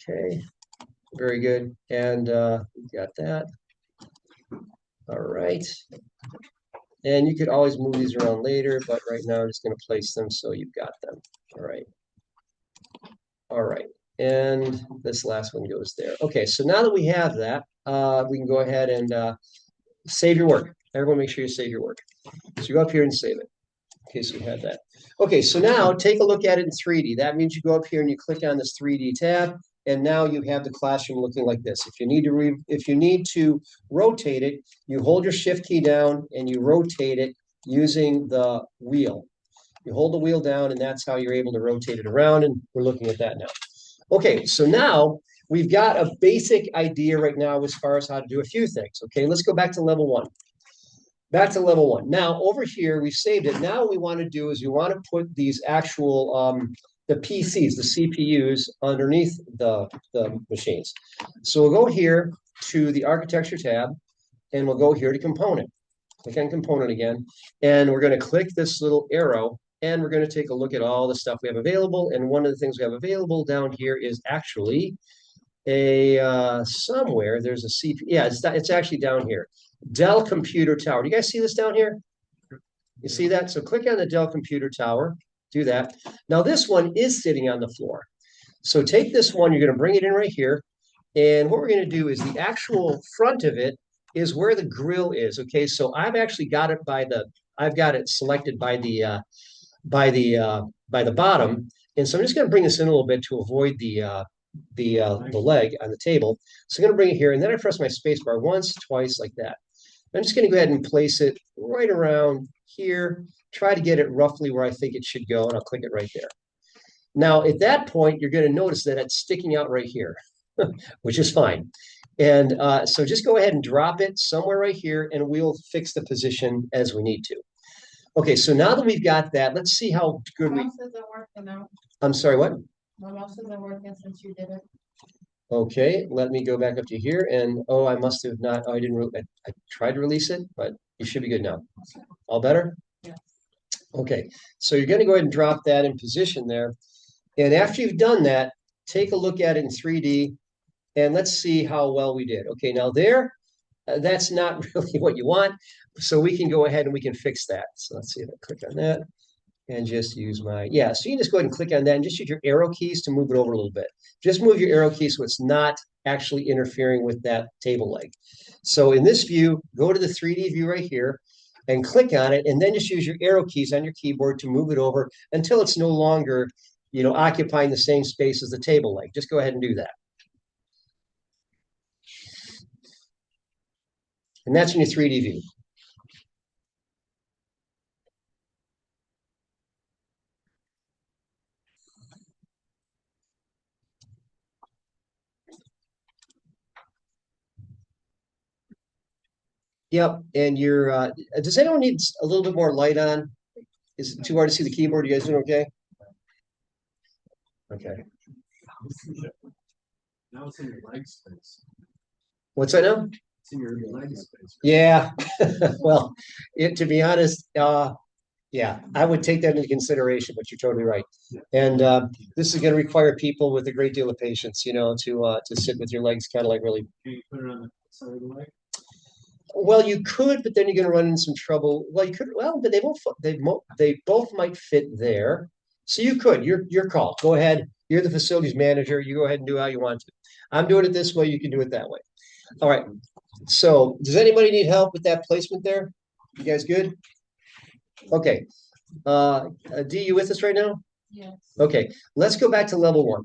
Okay. Very good. And we got that. All right. And you could always move these around later, but right now I'm just going to place them so you've got them. All right. All right. And this last one goes there. Okay, so now that we have that, we can go ahead and save your work. Everyone make sure you save your work. So you go up here and save it. Okay, so we have that. Okay, so now take a look at it in 3D. That means you go up here and you click on this 3D tab, and now you have the classroom looking like this. If you need to rotate it, you hold your shift key down and you rotate it using the wheel. You hold the wheel down and that's how you're able to rotate it around, and we're looking at that now. Okay, so now we've got a basic idea right now as far as how to do a few things. Okay, let's go back to level 1. Back to level 1. Now over here, we saved it. Now what we want to do is we want to put these actual the PCs, the CPUs underneath the machines. So we'll go here to the architecture tab and we'll go here to component. Click on component again, and we're going to click this little arrow and we're going to take a look at all the stuff we have available. And one of the things we have available down here is actually a somewhere there's a CPU. Yeah, it's actually down here. Dell Computer Tower. Do you guys see this down here? You see that? So click on the Dell Computer Tower. Do that. Now this one is sitting on the floor. So take this one, you're going to bring it in right here. And what we're going to do is the actual front of it is where the grill is. Okay, so I've actually got it I've got it selected by the bottom. And so I'm just going to bring this in a little bit to avoid the leg on the table. So I'm going to bring it here, and then I press my space bar once, twice, like that. I'm just going to go ahead and place it right around here, try to get it roughly where I think it should go, and I'll click it right there. Now, at that point, you're going to notice that it's sticking out right here, which is fine. And so just go ahead and drop it somewhere right here, and we'll fix the position as we need to. Okay, so now that we've got that, let's see how good What else isn't working now? I'm sorry, what? What else isn't working since you did it? Okay, let me go back up to here, and oh, I must have not. Oh, I didn't. I tried to release it, but you should be good now. All better? Yes. Okay, so you're going to go ahead and drop that in position there, and after you've done that, take a look at it in 3D, and let's see how well we did. Okay, now there, that's not really what you want, so we can go ahead and we can fix that. So let's see if I click on that. And just use my, yeah, so you can just go ahead and click on that and just use your arrow keys to move it over a little bit. Just move your arrow keys so it's not actually interfering with that table leg. So in this view, go to the 3D view right here and click on it, and then just use your arrow keys on your keyboard to move it over until it's no longer, occupying the same space as the table leg. Just go ahead and do that. And that's in your 3D view. Yep, and does anyone need a little bit more light on? Is it too hard to see the keyboard? You guys doing okay? Okay. Now it's in your leg space. What's that now? It's in your leg space. Yeah, well, to be honest, yeah, I would take that into consideration, but you're totally right. And this is going to require people with a great deal of patience, to sit with your legs kind of like really. Can you put it on the side of the leg? Well, you could, but then you're going to run into some trouble. Well, you could. Well, but they both might fit there. So you could. Your call. Go ahead. You're the facilities manager. You go ahead and do how you want to. I'm doing it this way. You can do it that way. All right. So, does anybody need help with that placement there? You guys good? Okay. Dee, you with us right now? Yes. Okay. Let's go back to level 1.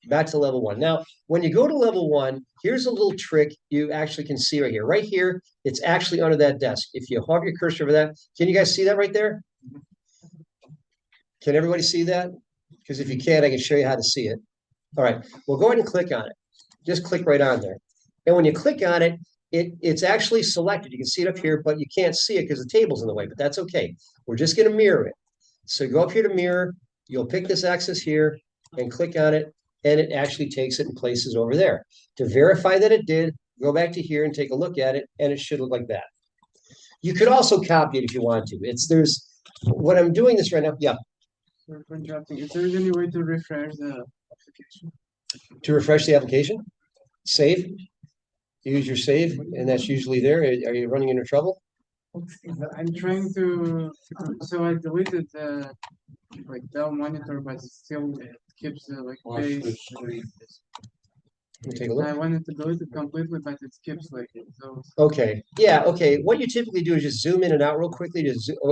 back to level one. Now, when you go to level one, here's a little trick you actually can see right here. Right here, it's actually under that desk. If you hover your cursor over that, can you guys see that right there? Can everybody see that? Because if you can't, I can show you how to see it. All right, well, go ahead and click on it. Just click right on there. And when you click on it, it's actually selected. You can see it up here, but you can't see it because the table's in the way, but that's okay. We're just going to mirror it. So go up here to mirror, you'll pick this axis here and click on it, and it actually takes it and places over there. To verify that it did, go back to here and take a look at it, and it should look like that. You could also copy it if you want to. What I'm doing this right now, yeah. Sorry for interrupting. Is there any way to refresh the application? To refresh the application, save, use your save, and that's usually there. Are you running into trouble? I'm trying to, so I deleted the like Dell monitor, but it still keeps the like page. Let me take a I look. wanted to delete it completely, but it skips like those. Okay, yeah, okay. What you typically do is just zoom in and out real quickly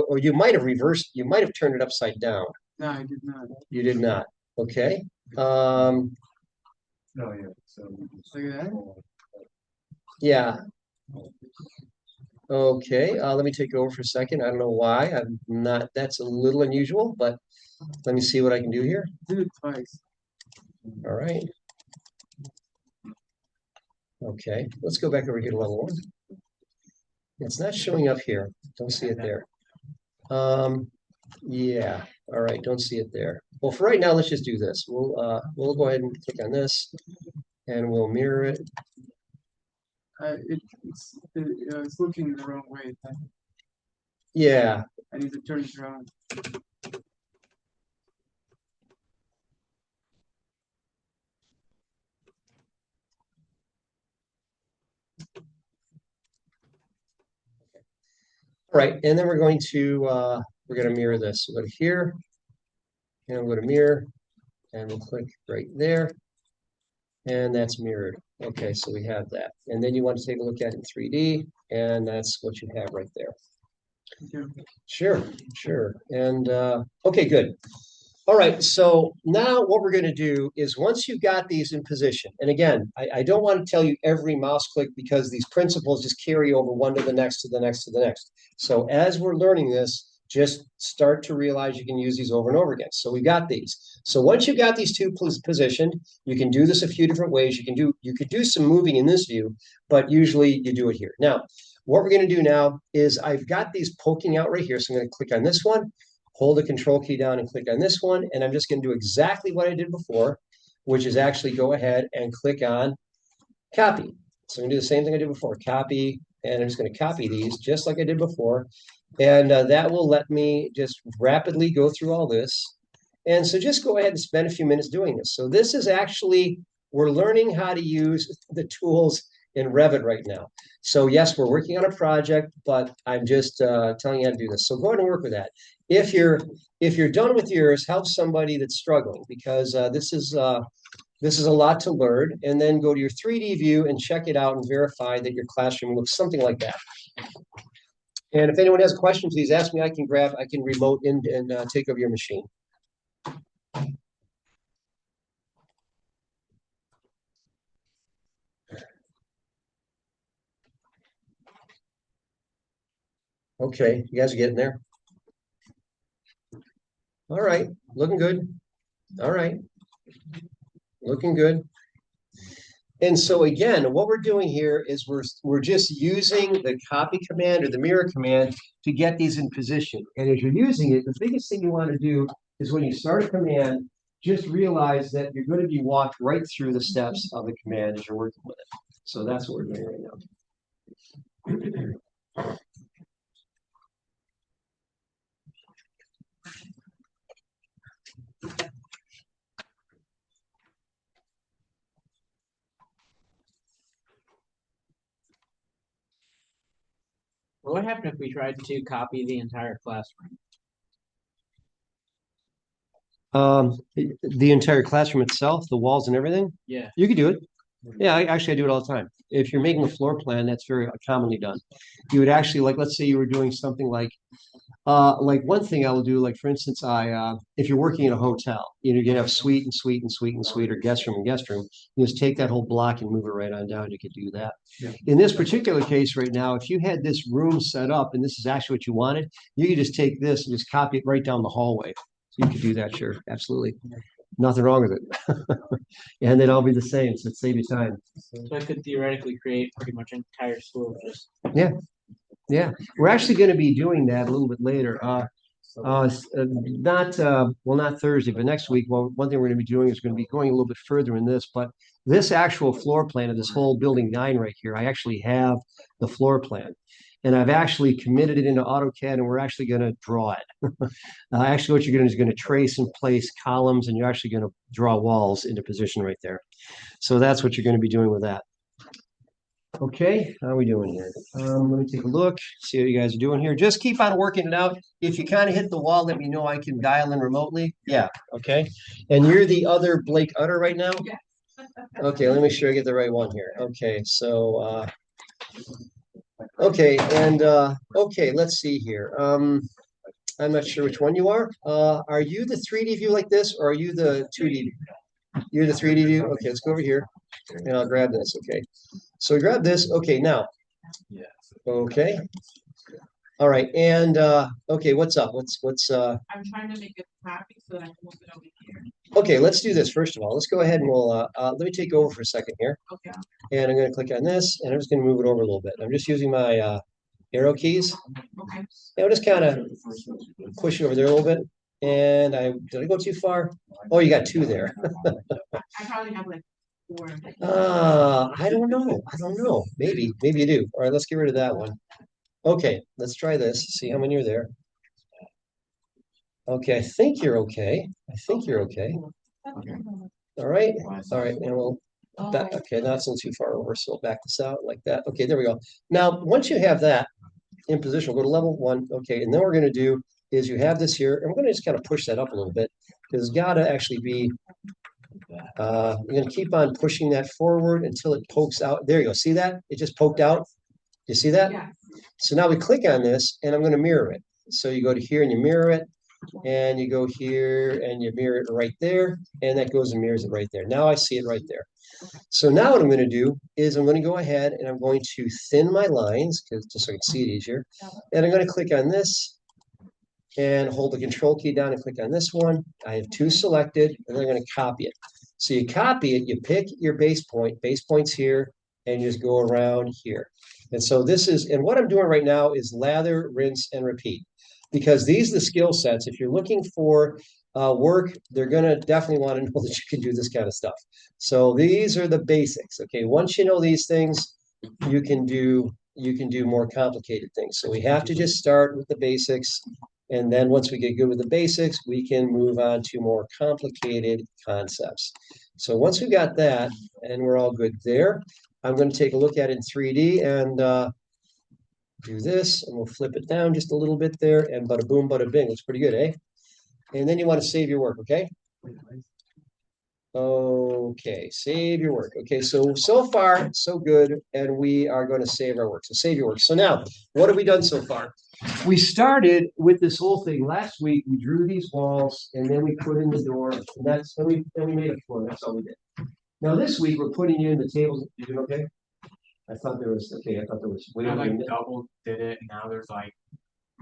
or you might have reversed, you might have turned it upside down. No, I did not. You did not. Okay. No, yeah, so. Like that? Yeah. Okay, let me take over for a second. I don't know why. I'm not, that's a little unusual, but let me see what I can do here. Did it twice. All right. Okay, let's go back over here to level one. It's not showing up here. Don't see it there. Yeah, all right, don't see it there. Well, for right now, let's just do this. We'll go ahead and click on this and we'll mirror it. It's looking the wrong way. Yeah, I need to turn it around. all right, and then we're going to mirror this. We'll go to here, and we'll go to mirror, and we'll click right there, and that's mirrored. Okay, so we have that. And then you want to take a look at it in 3D, and that's what you have right there. Sure, sure. And okay, good. All right, so now what we're going to do is once you've got these in position, and again, I don't want to tell you every mouse click because these principles just carry over one to the next, to the next, to the next. So as we're learning this, just start to realize you can use these over and over again. So we got these. So once you've got these two positioned, you can do this a few different ways. You could do some moving in this view, but usually you do it here. Now, what we're going to do now is I've got these poking out right here. So I'm going to click on this one, hold the control key down and click on this one. And I'm just going to do exactly what I did before, which is actually go ahead and click on copy. So I'm going to do the same thing I did before, copy, and I'm just going to copy these just like I did before. And that will let me just rapidly go through all this. And so just go ahead and spend a few minutes doing this. So this is actually, we're learning how to use the tools in Revit right now. So yes, we're working on a project, but I'm just telling you how to do this. So go ahead and work with that. If you're done with yours, help somebody that's struggling because this is a lot to learn. And then go to your 3D view and check it out and verify that your classroom looks something like that. And if anyone has a question, please ask me. I can remote in and take over your machine. Okay, you guys are getting there. All right, looking good. All right, looking good. And so again, what we're doing here is we're just using the copy command or the mirror command to get these in position. And as you're using it, the biggest thing you want to do is when you start a command, just realize that you're going to be walked right through the steps of the command as you're working with it. So that's what we're doing right now. What happened if we tried to copy the entire classroom? The entire classroom itself, the walls and everything, Yeah. you could do it. Yeah, I do it all the time. If you're making a floor plan, that's very commonly done. You would actually, like, let's say you were doing something like Like one thing I will do, like for instance, if you're working in a hotel, you're gonna have suite and suite and suite and suite, or guest room and guest room. You just take that whole block and move it right on down. You could do that. Yeah. In this particular case right now, if you had this room set up and this is actually what you wanted, you could just take this and just copy it right down the hallway. So you could do that, sure, absolutely. Nothing wrong with it. And they'd all be the same, so it'd save you time. So I could theoretically create pretty much an entire school of just. Yeah, we're actually going to be doing that a little bit later. Not Thursday, but next week. Well, one thing we're going to be doing is going to be going a little bit further in this, but this actual floor plan of this whole building 9 right here, I actually have the floor plan. And I've actually committed it into AutoCAD, and we're actually going to draw it. Actually, what you're going to do is going to trace and place columns, and you're actually going to draw walls into position right there. So that's what you're going to be doing with that. Okay, how are we doing here? Let me take a look, see what you guys are doing here. Just keep on working it out. If you kind of hit the wall, let me know. I can dial in remotely. Yeah, okay. And you're the other Blake Utter right now? Yes. Okay, let me make sure I get the right one here. Okay, so okay, and okay, let's see here. I'm not sure which one you are. Are you the 3D view like this, or are you the 2D? You're the 3D view? Okay, let's go over here and I'll grab this. Okay. So grab this. Okay, now. Okay. All right. And okay, what's up? What's I'm trying to make it happy so that I can move it over here. okay, let's do this first of all. Let's go ahead and we'll let me take over for a second here. Okay. And I'm gonna click on this and I'm just gonna move it over a little bit. I'm just using my arrow keys. Okay. And I'll just kind of push it over there a little bit. And did I go too far? Oh, you got 2 there. I probably have like 4. I don't know. I don't know. Maybe you do. All right, let's get rid of that one. Okay, let's try this. See how many are there. Okay, I think you're okay. I think you're okay. All right. All right, and we'll back. Okay, not so too far over, so we'll back this out like that. Okay, there we go. Now, once you have that in position, we'll go to level 1. Okay, and then what we're going to do is you have this here, and we're going to just kind of push that up a little bit because it's got to actually be. You're going to keep on pushing that forward until it pokes out. There you go. See that? It just poked out. You see that? Yeah. So now we click on this, and I'm going to mirror it. So you go to here and you mirror it, and you go here and you mirror it right there, and that goes and mirrors it right there. Now I see it right there. So now what I'm going to do is I'm going to go ahead and I'm going to thin my lines, just so I can see it easier. And I'm going to click on this and hold the control key down and click on this one. I have 2 selected, and then I'm going to copy it. So you copy it, you pick your base point's here, and you just go around here. And so and what I'm doing right now is lather, rinse, and repeat. Because these are the skill sets. If you're looking for work, they're going to definitely want to know that you can do this kind of stuff. So these are the basics. Okay, once you know these things, you can do more complicated things. So we have to just start with the basics. And then once we get good with the basics, we can move on to more complicated concepts. So once we've got that and we're all good there, I'm going to take a look at it in 3D and do this, and we'll flip it down just a little bit there, and bada boom, bada bing. Looks pretty good, eh? And then you want to save your work, okay? Okay, save your work. Okay, so far, so good, and we are going to save our work. So save your work. So now, what have we done so far? We started with this whole thing. Last week, we drew these walls, and then we put in the door, and we made a floor. That's all we did. Now this week, we're putting in the tables. You doing okay? I thought there was. I like double did it, and now there's like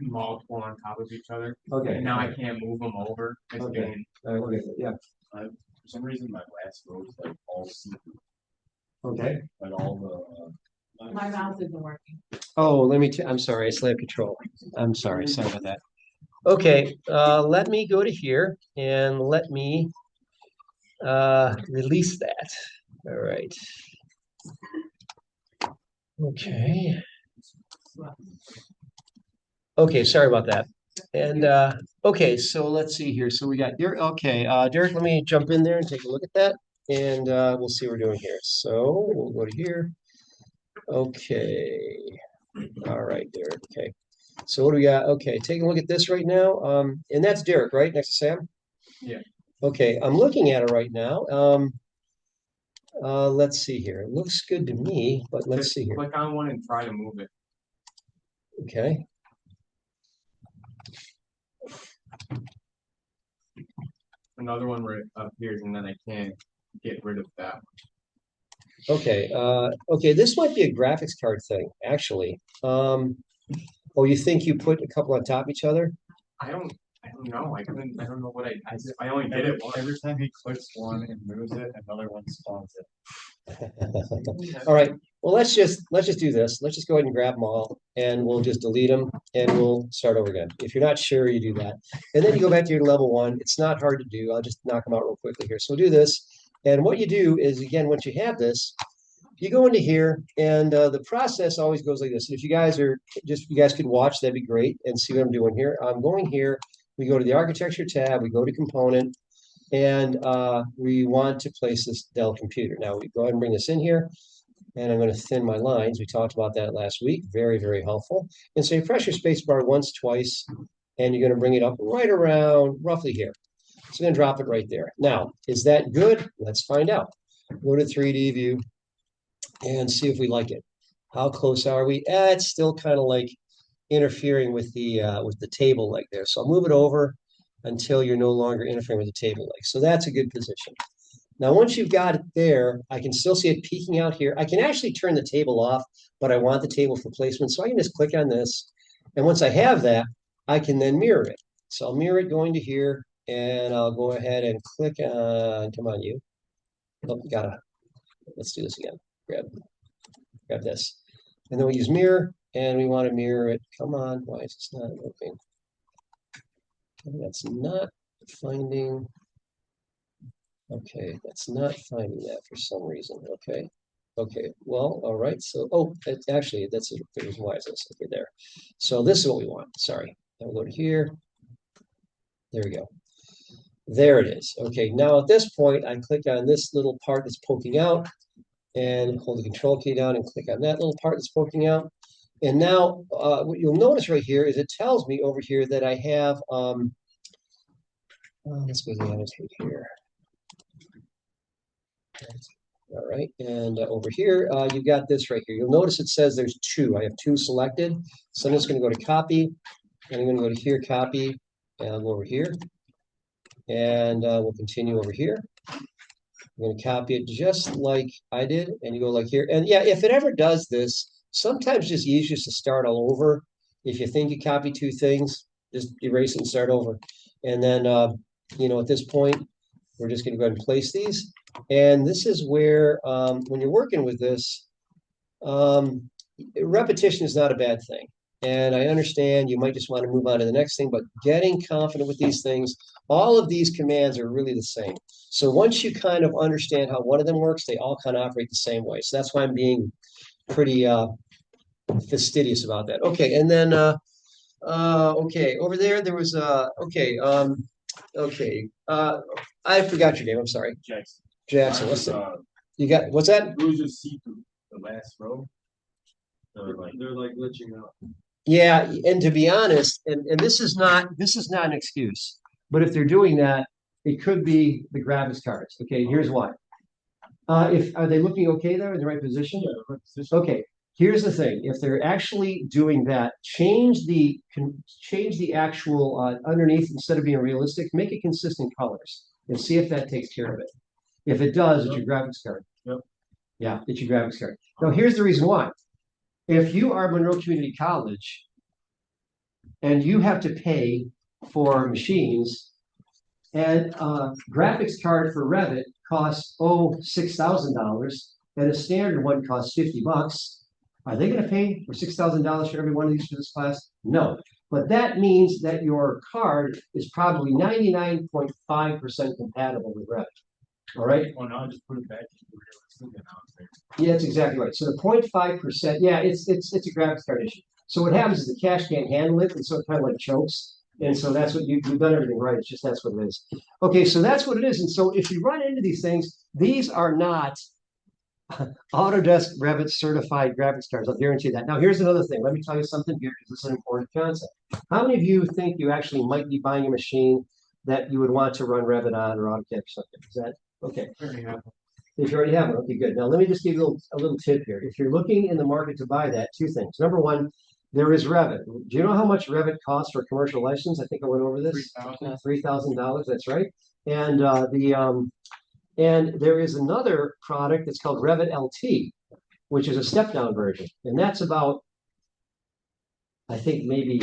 multiple on top of each other. Okay. And now I can't move them over. It's Okay. Okay. Yeah. For some reason, my last row is like all see-through, Okay. like all the. My mouse isn't working. Oh, I'm sorry. I still have control. I'm sorry. Sorry about that. Okay. Let me go to here and let me release that. All right. Okay. Okay, sorry about that. And okay, so let's see here. So we got Derek. Okay, Derek, let me jump in there and take a look at that, and we'll see what we're doing here. So we'll go to here. Okay. All right, Derek. Okay. So what do we got? Okay, taking a look at this right now. And that's Derek, right? Next to Sam? Yeah. Okay, I'm looking at it right now. Let's see here. It looks good to me, but let's Just see here. click on one and try to move it. Okay. Another one where it appears and then I can't get rid of that. Okay, okay, this might be a graphics card thing, actually. Oh, you think you put a couple on top of each other? I don't know. I don't know what I only did it once. Every time he clicks one and moves it, another one spawns it. All right, well, let's just do this. Let's just go ahead and grab them all and we'll just delete them and we'll start over again. If you're not sure, you do that. And then you go back to your level one. It's not hard to do. I'll just knock them out real quickly here. So we'll do this. And what you do is, again, once you have this, you go into here and the process always goes like this. And if you guys could watch, that'd be great, and see what I'm doing here. I'm going here. We go to the architecture tab. We go to component. And we want to place this Dell computer. Now we go ahead and bring this in here, and I'm going to thin my lines. We talked about that last week. Very, very helpful. And so you press your space bar once, twice, and you're going to bring it up right around roughly here. So I'm going to drop it right there. Now, is that good? Let's find out. Go to 3D view and see if we like it. How close are we? It's still kind of like interfering with the table leg there. So I'll move it over until you're no longer interfering with the table leg. So that's a good position. Now, once you've got it there, I can still see it peeking out here. I can actually turn the table off, but I want the table for placement. So I can just click on this. And once I have that, I can then mirror it. So I'll mirror it going to here, and I'll go ahead and click on, come on, you. Oh, let's do this again. Grab this. And then we use mirror, and we want to mirror it. Come on, why is this not working? That's not finding. Okay, that's not finding that for some reason. Okay. Okay, well, all right. So, actually, that's the reason why it's this. Okay, there. So this is what we want. Sorry. I'll go to here. There we go. There it is. Okay, now at this point, I click on this little part that's poking out and hold the control key down and click on that little part that's poking out. And now what you'll notice right here is it tells me over here that I have, let's go to the annotate here. All right, and over here, you've got this right here. You'll notice it says there's two. I have two selected. So I'm just going to go to copy, and I'm going to go to here, copy, and I'll go over here. And we'll continue over here. I'm going to copy it just like I did, and you go like here. And yeah, if it ever does this, sometimes it's just easier to start all over. If you think you copy two things, just erase it and start over. And then, at this point, we're just going to go ahead and place these. And this is where, when you're working with this, repetition is not a bad thing. And I understand you might just want to move on to the next thing, but getting confident with these things, all of these commands are really the same. So once you kind of understand how one of them works, they all kind of operate the same way. So that's why I'm being pretty fastidious about that. Okay, and then okay, over there was I forgot your name. I'm sorry. Jackson. Jackson. What's that? You got what's that? It was just see through the last row. They're like glitching out. Yeah, and to be honest, and this is not an excuse, but if they're doing that, it could be the graphics cards. Okay, here's why. Are they looking okay there in the right position? Yeah, right position. Okay, here's the thing. If they're actually doing that, change the actual underneath, instead of being realistic, make it consistent colors and see if that takes care of it. If it does, it's your graphics card. Yep. Yeah, it's your graphics card. Now, here's the reason why. If you are Monroe Community College and you have to pay for machines, and a graphics card for Revit costs $6,000, and a standard one costs $50, are they going to pay for $6,000 for every one of these for this class? No. But that means that your card is probably 99.5% compatible with Revit. All right. Oh, no, I just put it back. Yeah, that's exactly right. So the 0.5%, yeah, it's a graphics card issue. So what happens is the cache can't handle it, and so it kind of like chokes. And so that's what you've done everything right. It's just that's what it is. Okay, so that's what it is. And so if you run into these things, these are not Autodesk Revit certified graphics cards. I'll guarantee that. Now, here's another thing. Let me tell you something here, because this is an important concept. How many of you think you actually might be buying a machine that you would want to run Revit on or AutoCAD or something? Is that okay? If you already have it, okay, good. Now let me just give you a little tip here. If you're looking in the market to buy that, two things. Number one, there is Revit. Do you know how much Revit costs for a commercial license? I think I went over this. $3,000, that's right. And and there is another product that's called Revit LT, which is a step down version. And that's about, I think maybe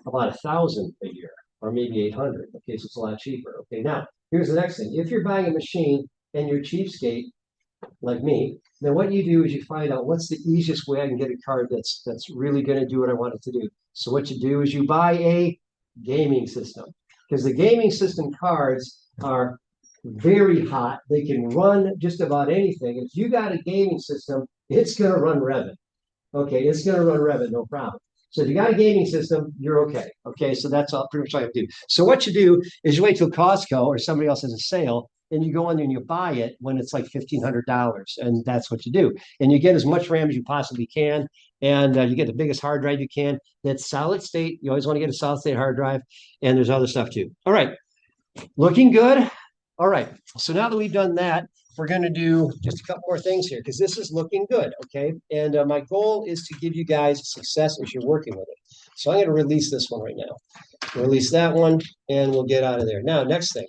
about 1,000 a year, or maybe 800. Okay, so it's a lot cheaper. Okay, now here's the next thing. If you're buying a machine and you're cheapskate, like me, then what you do is you find out what's the easiest way I can get a card that's really going to do what I want it to do. So what you do is you buy a gaming system, because the gaming system cards are very hot. They can run just about anything. If you got a gaming system, it's going to run Revit. Okay, it's going to run Revit, no problem. So if you got a gaming system, you're okay. Okay, so that's all pretty much all you have to do. So what you do is you wait till Costco or somebody else has a sale, and you go in there and you buy it when it's like $1,500, and that's what you do. And you get as much RAM as you possibly can, and you get the biggest hard drive you can. That's solid state. You always want to get a solid state hard drive, and there's other stuff too. All right, looking good. All right, so now that we've done that, we're going to do just a couple more things here because this is looking good, okay? And my goal is to give you guys success as you're working with it. So I'm going to release this one right now. Release that one, and we'll get out of there. Now, next thing.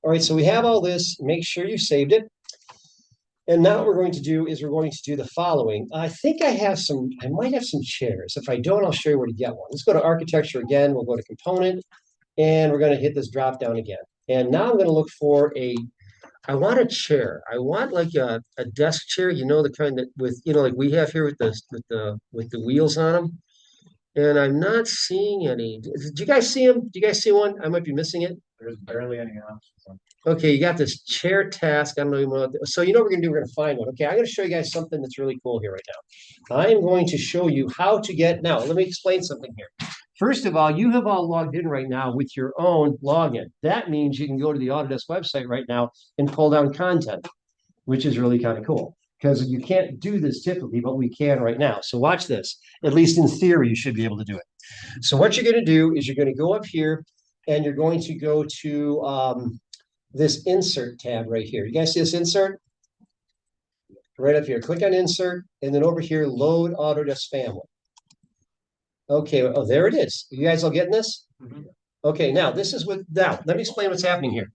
All right, so we have all this. Make sure you saved it. And now what we're going to do is we're going to do the following. I think I might have some chairs. If I don't, I'll show you where to get one. Let's go to architecture again. We'll go to component, and we're going to hit this drop down again. And now I'm going to look for I want a chair. I want like a desk chair, you know, the kind that with, you know, like we have here with the wheels on them. And I'm not seeing any. Did you guys see them? Do you guys see one? I might be missing it. There's barely any options. Okay, you got this chair task. I don't even know. So you know what we're gonna do? We're gonna find one. Okay, I'm gonna show you guys something that's really cool here right now. I am going to show you how to get. Now, let me explain something here. First of all, you have all logged in right now with your own login. That means you can go to the Autodesk website right now and pull down content, which is really kind of cool because you can't do this typically, but we can right now. So watch this. At least in theory, you should be able to do it. So what you're going to do is you're going to go up here and you're going to go to this insert tab right here. You guys see this insert? Right up here. Click on insert and then over here, load Autodesk family. Okay, oh, there it is. You guys all getting this? Mm-hmm. Okay, now let me explain what's happening here.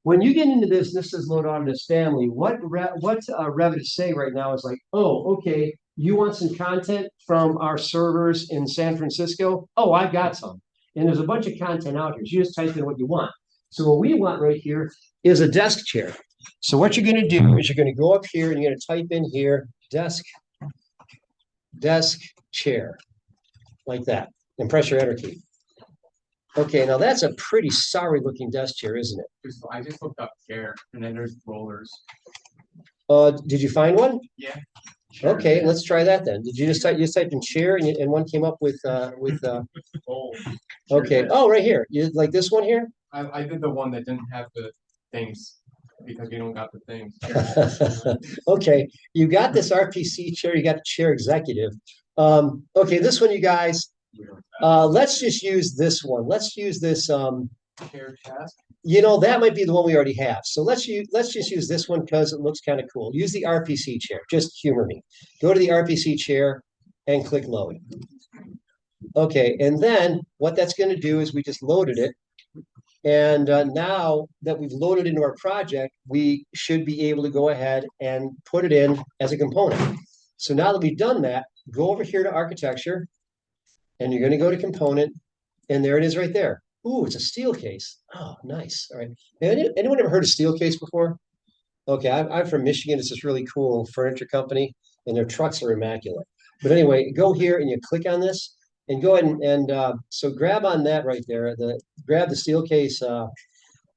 When you get into this is load Autodesk family. What Revit is saying right now is like, oh, okay, you want some content from our servers in San Francisco? Oh, I've got some. And there's a bunch of content out here. So you just type in what you want. So what we want right here is a desk chair. So what you're going to do is you're going to go up here and you're going to type in here, desk chair, like that, and press your enter key. Okay, now that's a pretty sorry looking desk chair, isn't it? I just looked up chair and then there's rollers. Did you find one? Yeah. Okay, let's try that then. Did you just type in chair and one came up with okay. Oh, right here. You like this one here? I did the one that didn't have the things because you don't got the things. Okay, you got this RPC chair, you got the chair executive. Okay, this one, you guys, let's just use this one. Let's use this Chair chest. you know, that might be the one we already have. So let's just use this one because it looks kind of cool. Use the RPC chair. Just humor me. Go to the RPC chair and click load. Okay, and then what that's going to do is we just loaded it. And now that we've loaded into our project, we should be able to go ahead and put it in as a component. So now that we've done that, go over here to architecture, and you're going to go to component, and there it is right there. Ooh, it's a steel case. Oh, nice. All right. Anyone ever heard of steel case before? Okay, I'm from Michigan. It's this really cool furniture company, and their trucks are immaculate. But anyway, go here and you click on this, and go ahead and so grab on that right there. Grab the steel case, the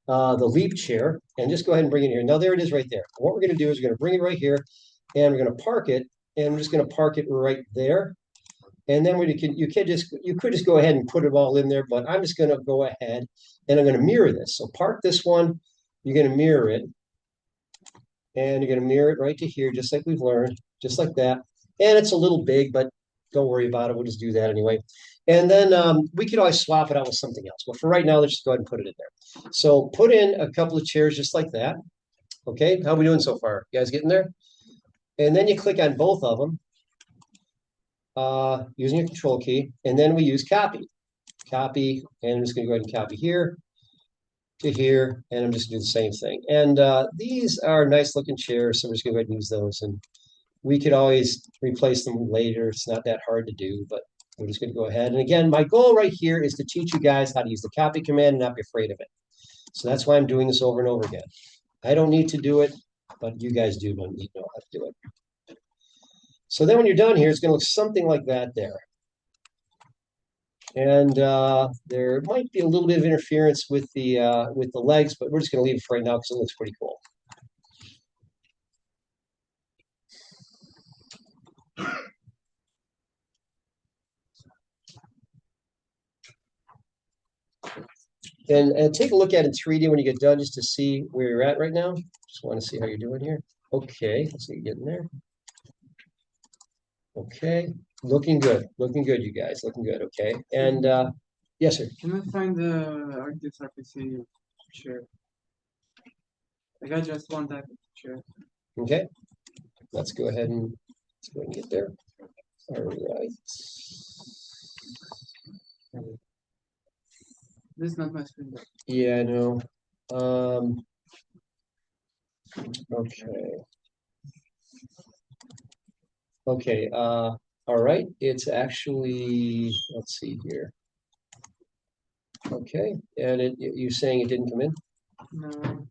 leap chair, and just go ahead and bring it here. Now there it is right there. What we're going to do is we're going to bring it right here, and we're going to park it, and we're just going to park it right there. And then you could just go ahead and put it all in there, but I'm just going to go ahead and I'm going to mirror this. So park this one, you're going to mirror it, and you're going to mirror it right to here, just like we've learned, just like that. And it's a little big, but don't worry about it. We'll just do that anyway. And then we could always swap it out with something else. But for right now, let's just go ahead and put it in there. So put in a couple of chairs just like that. Okay, how are we doing so far? You guys getting there? And then you click on both of them. using a control key, and then we use copy. Copy, and I'm just gonna go ahead and copy here to here, and I'm just gonna do the same thing. And these are nice looking chairs, so we're just gonna go ahead and use those. And we could always replace them later. It's not that hard to do, but we're just gonna go ahead. And again, my goal right here is to teach you guys how to use the copy command and not be afraid of it. So that's why I'm doing this over and over again. I don't need to do it, but you guys do need to know how to do it. So then when you're done here, it's gonna look something like that there. And there might be a little bit of interference with the legs, but we're just going to leave it for right now because it looks pretty cool. And take a look at it in 3D when you get done, just to see where you're at right now. Just want to see how you're doing here. Okay, let's see you getting there. Okay, looking good, you guys, looking good. Okay, and yes, sir. Can I find the this RPC chair? I got just one type of chair. Okay, let's go ahead and get there. All right. This is not my screen. Yeah, I know. Okay. Okay, all right, it's actually, let's see here. Okay, and you're saying it didn't come in? No.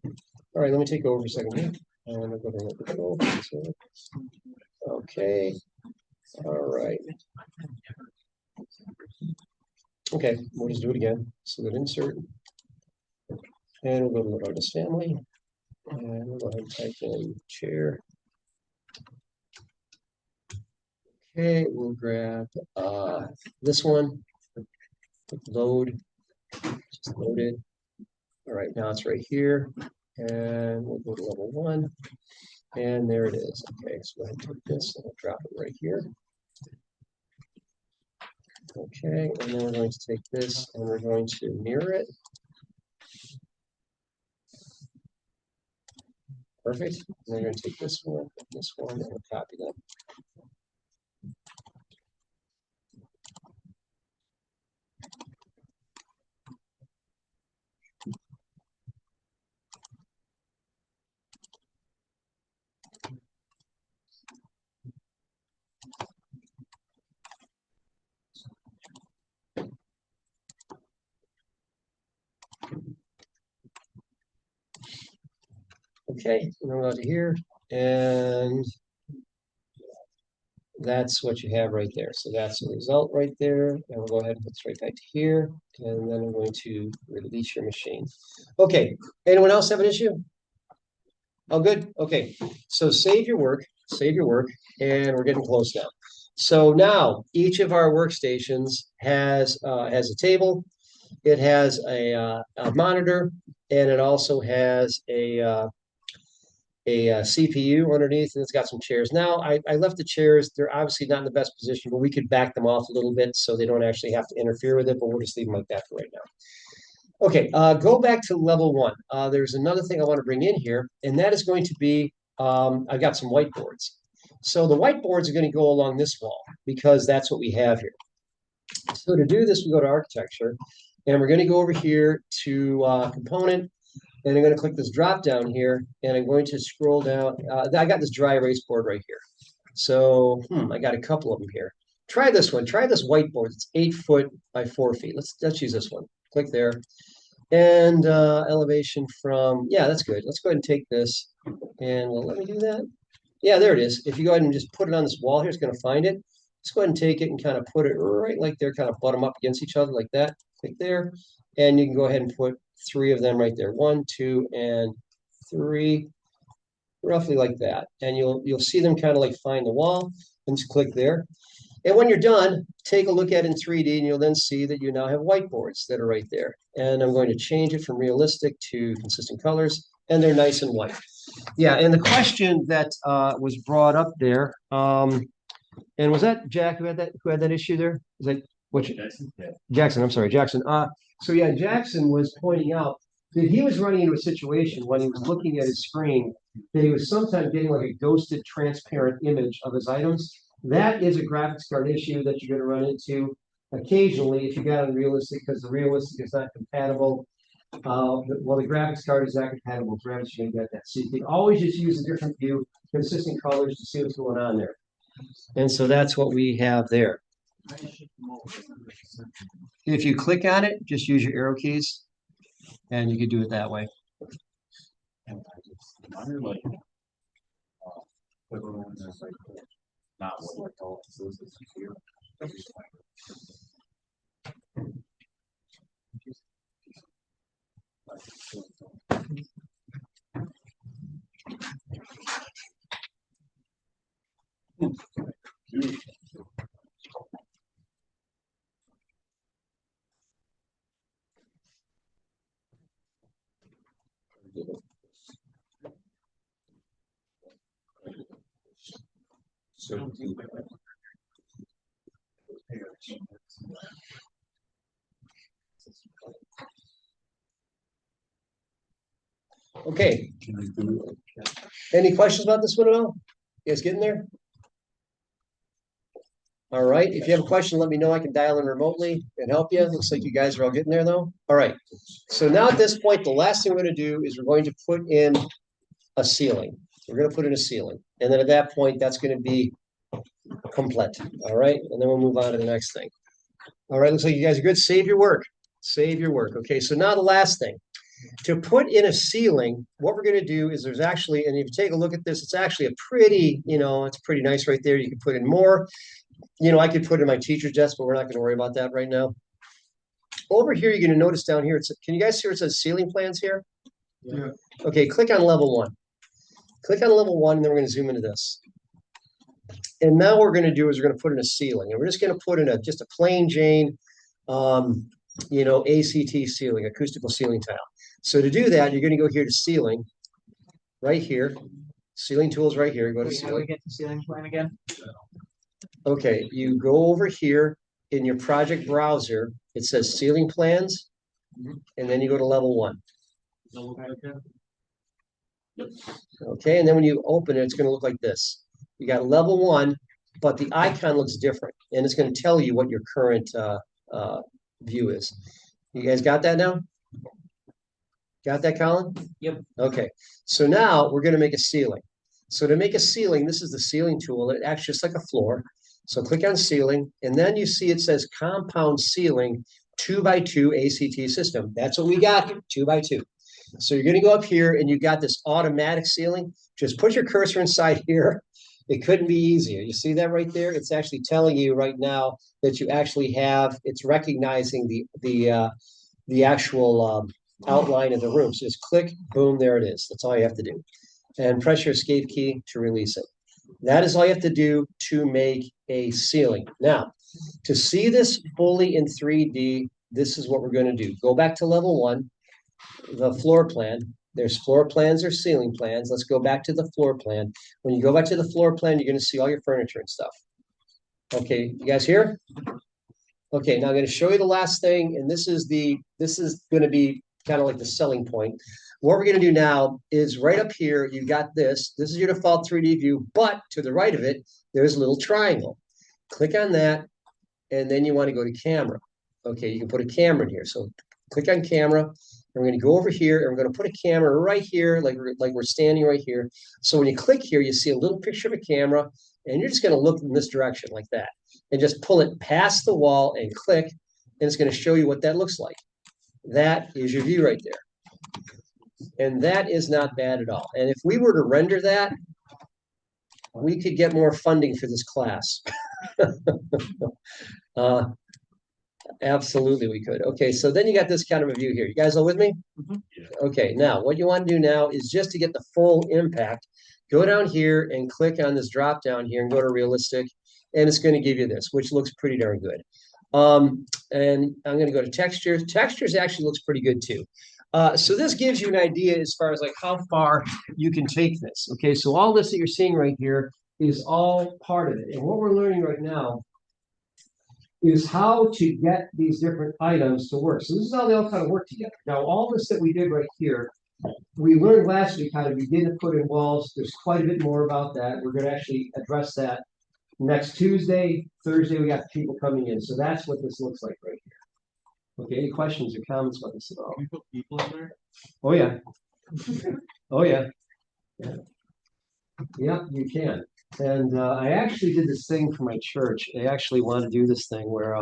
All right, let me take over for a second here. And I'll go to okay, all right. Okay, we'll just do it again. So we'll insert. And we'll go to the artist family. And we'll go ahead and type in chair. Okay, we'll grab this one. Load. Just load it. All right, now it's right here. And we'll go to level 1. And there it is. Okay, so go ahead and take this and we'll drop it right here. Okay, and then we're going to take this and we're going to mirror it. Perfect. And then we're going to take this one, and we'll copy them. Okay, and then we'll go to here, and that's what you have right there. So that's the result right there. And we'll go ahead and put this right back to here. And then I'm going to release your machine. Okay, anyone else have an issue? Oh, good. Okay, so save your work, and we're getting close now. So now each of our workstations has a table. It has a monitor, and it also has a CPU underneath, and it's got some chairs. Now, I left the chairs. They're obviously not in the best position, but we could back them off a little bit so they don't actually have to interfere with it, but we'll just leave them like that for right now. Okay, go back to level 1. There's another thing I want to bring in here, and that is going to be, I've got some whiteboards. So the whiteboards are going to go along this wall because that's what we have here. So to do this, we go to architecture, and we're going to go over here to component, and I'm going to click this drop down here, and I'm going to scroll down. I got this dry erase board right here. So I got a couple of them here. Try this one. Try this whiteboard. It's 8 foot by 4 feet. Let's use this one. Click there. And elevation from, yeah, that's good. Let's go ahead and take this, and let me do that. Yeah, there it is. If you go ahead and just put it on this wall here, it's going to find it. Let's go ahead and take it and kind of put it right like there, kind of butt them up against each other like that. Click there, and you can go ahead and put 3 of them right there. 1, 2, and 3, roughly like that. And you'll see them kind of like find the wall, and just click there. And when you're done, take a look at it in 3D, and you'll then see that you now have whiteboards that are right there. And I'm going to change it from realistic to consistent colors, and they're nice and white. Yeah, and the question that was brought up there, and was that Jack who had that issue there? Is that what Jackson? Yeah. Jackson, I'm sorry, Jackson. So yeah, Jackson was pointing out that he was running into a situation when he was looking at his screen that he was sometimes getting like a ghosted transparent image of his items. That is a graphics card issue that you're gonna run into occasionally if you got unrealistic, because the realistic is not compatible. The graphics card is not compatible with Revit, you're gonna get that. So you can always just use a different view, consistent colors to see what's going on there. And so that's what we have there. If you click on it, just use your arrow keys and you can do it that way. Mine are like, everyone is like, not what I call it, this is here. So, Okay, can you do any questions about this one at all? You guys getting there? All right, if you have a question, let me know. I can dial in remotely and help you. Looks like you guys are all getting there though. All right, so now at this point, the last thing we're gonna do is we're going to put in a ceiling. We're gonna put in a ceiling. And then at that point, that's gonna be complete, all right? And then we'll move on to the next thing. All right, looks like you guys are good. Save your work. Save your work. Okay, so now the last thing. To put in a ceiling, what we're gonna do is there's actually, and if you take a look at this, it's actually a pretty, it's pretty nice right there. You can put in more. I could put in my teacher's desk, but we're not gonna worry about that right now. Over here, you're gonna notice down here, can you guys see where it says ceiling plans here? Yeah. Okay, click on level 1. Click on level 1, and then we're gonna zoom into this. And now what we're gonna do is we're gonna put in a ceiling, and we're just gonna put in just a plain Jane, ACT ceiling, acoustical ceiling tile. So to do that, you're gonna go here to ceiling, right here, ceiling tools right here, go to Wait, how do we ceiling. get the ceiling plan again? Okay, you go over here in your project browser, it says ceiling plans, and then you go to level 1. Okay, and then when you open it, it's gonna look like this. You got level 1, but the icon looks different, and it's gonna tell you what your current view is. You guys got that now? Got that, Colin? Yep. Okay, so now we're gonna make a ceiling. So to make a ceiling, this is the ceiling tool. It acts just like a floor. So click on ceiling, and then you see it says compound ceiling 2x2 ACT system. That's what we got here, 2x2. So you're gonna go up here and you got this automatic ceiling. Just put your cursor inside here. It couldn't be easier. You see that right there? It's actually telling you right now that you actually have, it's recognizing the actual outline of the room. So just click, boom, there it is. That's all you have to do. And press your escape key to release it. That is all you have to do to make a ceiling. Now, to see this fully in 3D, this is what we're going to do. Go back to level 1, the floor plan. There's floor plans or ceiling plans. Let's go back to the floor plan. When you go back to the floor plan, you're going to see all your furniture and stuff. Okay, you guys here? Okay, now I'm going to show you the last thing, and this is going to be kind of like the selling point. What we're going to do now is right up here, you've got this. This is your default 3D view, but to the right of it, there's a little triangle. Click on that, and then you want to go to camera. Okay, you can put a camera in here. So click on camera, and we're going to go over here, and we're going to put a camera right here, like we're standing right here. So when you click here, you see a little picture of a camera, and you're just going to look in this direction like that, and just pull it past the wall and click, and it's going to show you what that looks like. That is your view right there. And that is not bad at all. And if we were to render that, we could get more funding for this class. Absolutely, we could. Okay, so then you got this kind of a view here. You guys all with me? Okay, now what you want to do now is just to get the full impact, go down here and click on this drop down here and go to realistic, and it's going to give you this, which looks pretty darn good. And I'm going to go to textures. Textures actually looks pretty good too. So this gives you an idea as far as like how far you can take this. Okay, so all this that you're seeing right here is all part of it. And what we're learning right now is how to get these different items to work. So this is how they all kind of work together. Now, all this that we did right here, we learned last week how to begin to put in walls. There's quite a bit more about that. We're going to actually address that Next Tuesday, Thursday, we got people coming in. So that's what this looks like right here. Okay, any questions or comments about this at all? We put people in there? Oh, yeah. Oh, yeah. Yeah. Yeah, you can. And I actually did this thing for my church. They actually wanted to do this thing where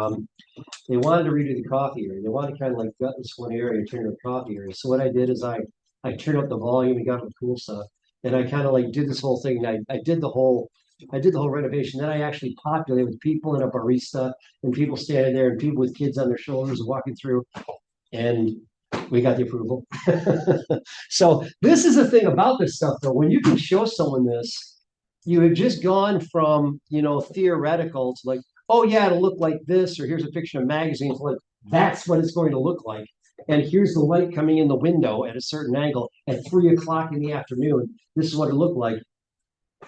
they wanted to redo the coffee area. They wanted to kind of like gut this one area and turn it into a coffee area. So what I did is I turned up the volume and got the cool stuff. And I kind of like did this whole thing. I did the whole renovation. Then I actually populated with people and a barista and people standing there and people with kids on their shoulders walking through. And we got the approval. So this is the thing about this stuff though. When you can show someone this, you have just gone from, theoretical to like, oh yeah, it'll look like this, or here's a picture of magazines, like that's what it's going to look like. And here's the light coming in the window at a certain angle at 3 o'clock in the afternoon. This is what it looked like.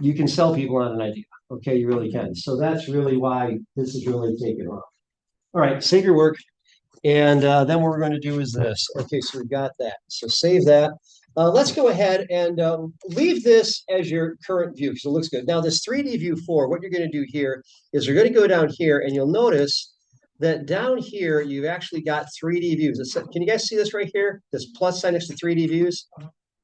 You can sell people on an idea. Okay, you really can. So that's really why this is really taken off. All right, save your work. And then what we're going to do is this. Okay, so we've got that. So save that. Let's go ahead and leave this as your current view because it looks good. Now, this 3D view 4, what you're going to do here is you're going to go down here and you'll notice that down here, you've actually got 3D views. Can you guys see this right here? This plus sign next to 3D views.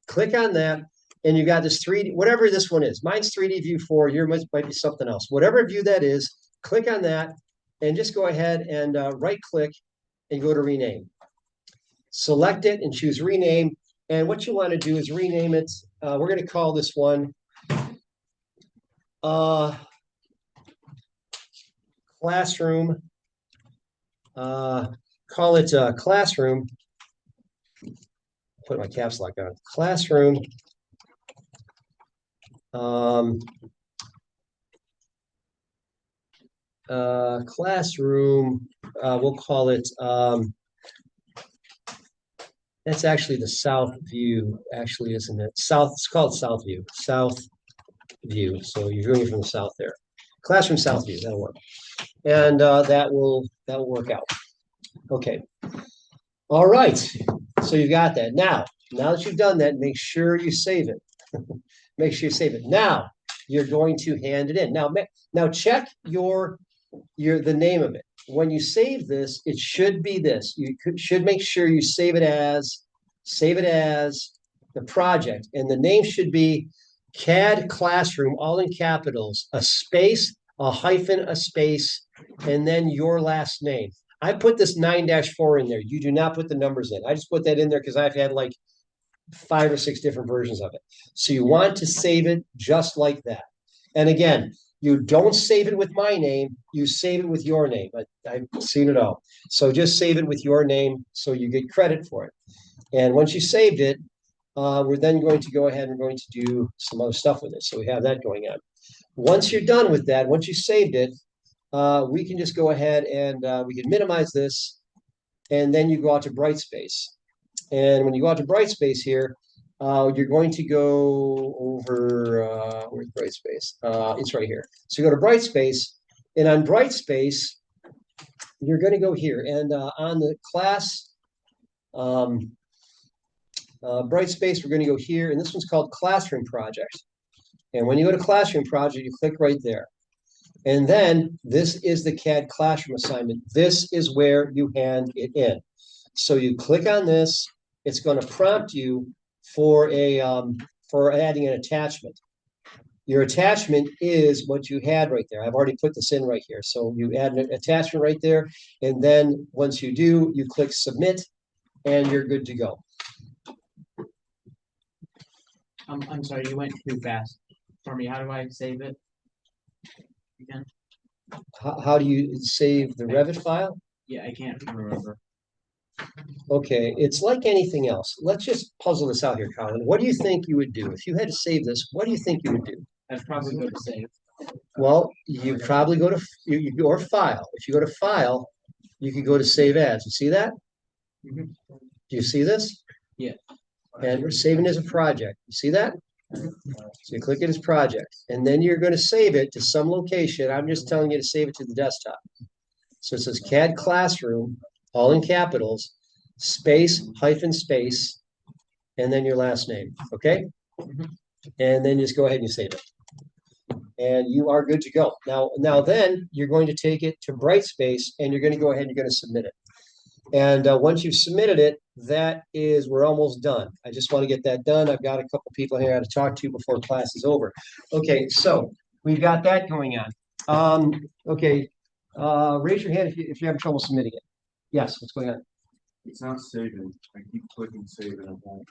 Click on that and you got this 3D, whatever this one is. Mine's 3D view 4. Yours might be something else. Whatever view that is, click on that and just go ahead and right click and go to rename. Select it and choose rename. And what you want to do is rename it. We're going to call this one classroom. Call it classroom. Put my caps lock on. Classroom. Classroom. We'll call it. That's actually the south view, actually, isn't it? South, it's called south view. South view. So you're viewing it from the south there. Classroom south view, that'll work. And that will work out. Okay. All right. So you've got that. Now that you've done that, make sure you save it. Make sure you save it. Now you're going to hand it in. Now check the name of it. When you save this, it should be this. You should make sure you save it as the project, and the name should be CAD Classroom, all in capitals, a space, a hyphen, a space, and then your last name. I put this 9-4 in there. You do not put the numbers in. I just put that in there because I've had like 5 or 6 different versions of it. So you want to save it just like that. And again, you don't save it with my name, you save it with your name. I've seen it all. So just save it with your name so you get credit for it. And once you saved it, we're then going to go ahead and we're going to do some other stuff with it. So we have that going on. Once you're done with that, once you saved it, we can just go ahead and we can minimize this. And then you go out to Brightspace. And when you go out to Brightspace here, you're going to go over, where's Brightspace? It's right here. So you go to Brightspace, and on Brightspace, you're going to go here. And on the class, Brightspace, we're going to go here, and this one's called Classroom Project. And when you go to Classroom Project, you click right there. And then this is the CAD Classroom assignment. This is where you hand it in. So you click on this. It's going to prompt you for adding an attachment. Your attachment is what you had right there. I've already put this in right here. So you add an attachment right there. And then once you do, you click submit and you're good to go. I'm sorry, you went too fast for me. How do I save it again? How do you save the Revit file? Yeah, I can't remember. Okay, it's like anything else. Let's just puzzle this out here, Colin. What do you think you would do? If you had to save this, what do you think you would do? I'd probably go to save. Well, you probably go to or file. If you go to file, you could go to save as. You see that? Mhm. Do you see this? Yeah. And we're saving as a project. You see that? So you click it as project, and then you're going to save it to some location. I'm just telling you to save it to the desktop. So it says CAD Classroom, all in capitals, space, hyphen, space, and then your last name. Okay? And then just go ahead and you save it. and you are good to go. Now then you're going to take it to Brightspace and you're going to go ahead and you're going to submit it. And once you've submitted it, we're almost done. I just want to get that done. I've got a couple people here I got to talk to before class is over. Okay, so we've got that going on. Okay, raise your hand if you have trouble submitting it. Yes, what's going on? It's not saving. I keep clicking save and it won't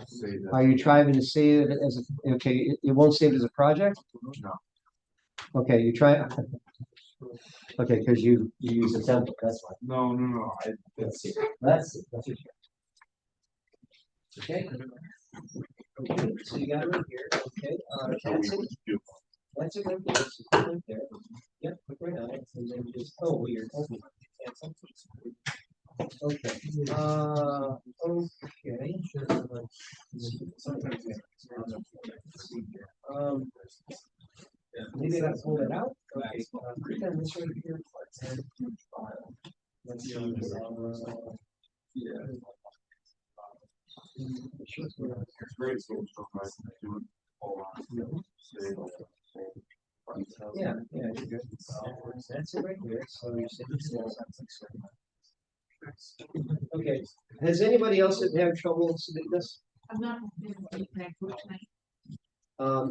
save Are it. you trying to save it as okay, it won't save it as a project? No. Okay, you try. Okay, because you use a template, that's why. No. Let's see. That's your okay. Okay, so you got it right here. Okay, that's it right there. So click right there. Yep, click right on it, and then just weird. Okay. Okay. Maybe I gotta pull it out. Okay. Click on this right here. Let's see. It's great, so it's so nice to do it all on. Save. Yeah, you're good. That's it right here. So you said okay. Has anybody else had trouble submitting this? I'm not. Can I go tonight?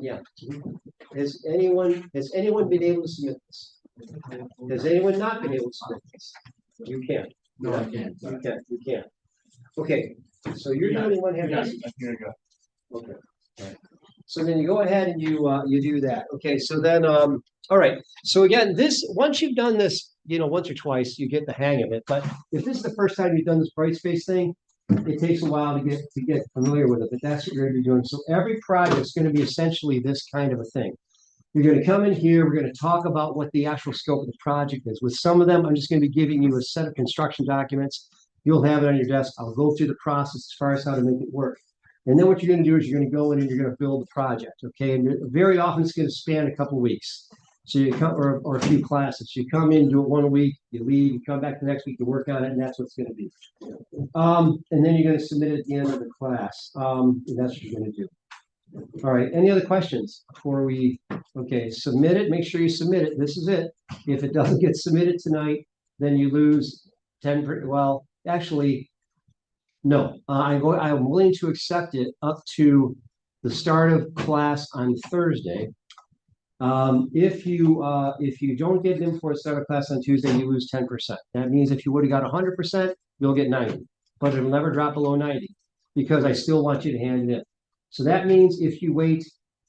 Yeah. Has anyone been able to submit this? Has anyone not been able to submit this? You can. No, I can't. You can. Okay, so you're the only one having. Here you go. Okay. So then you go ahead and you do that. Okay, so then all right. So again, once you've done this, once or twice, you get the hang of it. But if this is the first time you've done this Brightspace thing, it takes a while to get familiar with it. But that's what you're going to be doing. So every project is going to be essentially this kind of a thing. You're going to come in here. We're going to talk about what the actual scope of the project is. With some of them, I'm just going to be giving you a set of construction documents. You'll have it on your desk. I'll go through the process as far as how to make it work. And then what you're going to do is you're going to go in and you're going to build the project, okay? And very often it's going to span a couple of weeks. So you come, or a few classes. You come in, do it 1 week, you leave, you come back the next week, you work on it, and that's what it's going to be. And then you're going to submit it at the end of the class. And that's what you're going to do. All right. Any other questions before we? Okay, submit it. Make sure you submit it. This is it. If it doesn't get submitted tonight, then you lose 10%. Well, actually. No, I'm willing to accept it up to the start of class on Thursday. If you don't get in for a start of class on Tuesday, you lose 10%. That means if you would have got 100%, you'll get 90, but it'll never drop below 90 because I still want you to hand it in. So that means if you wait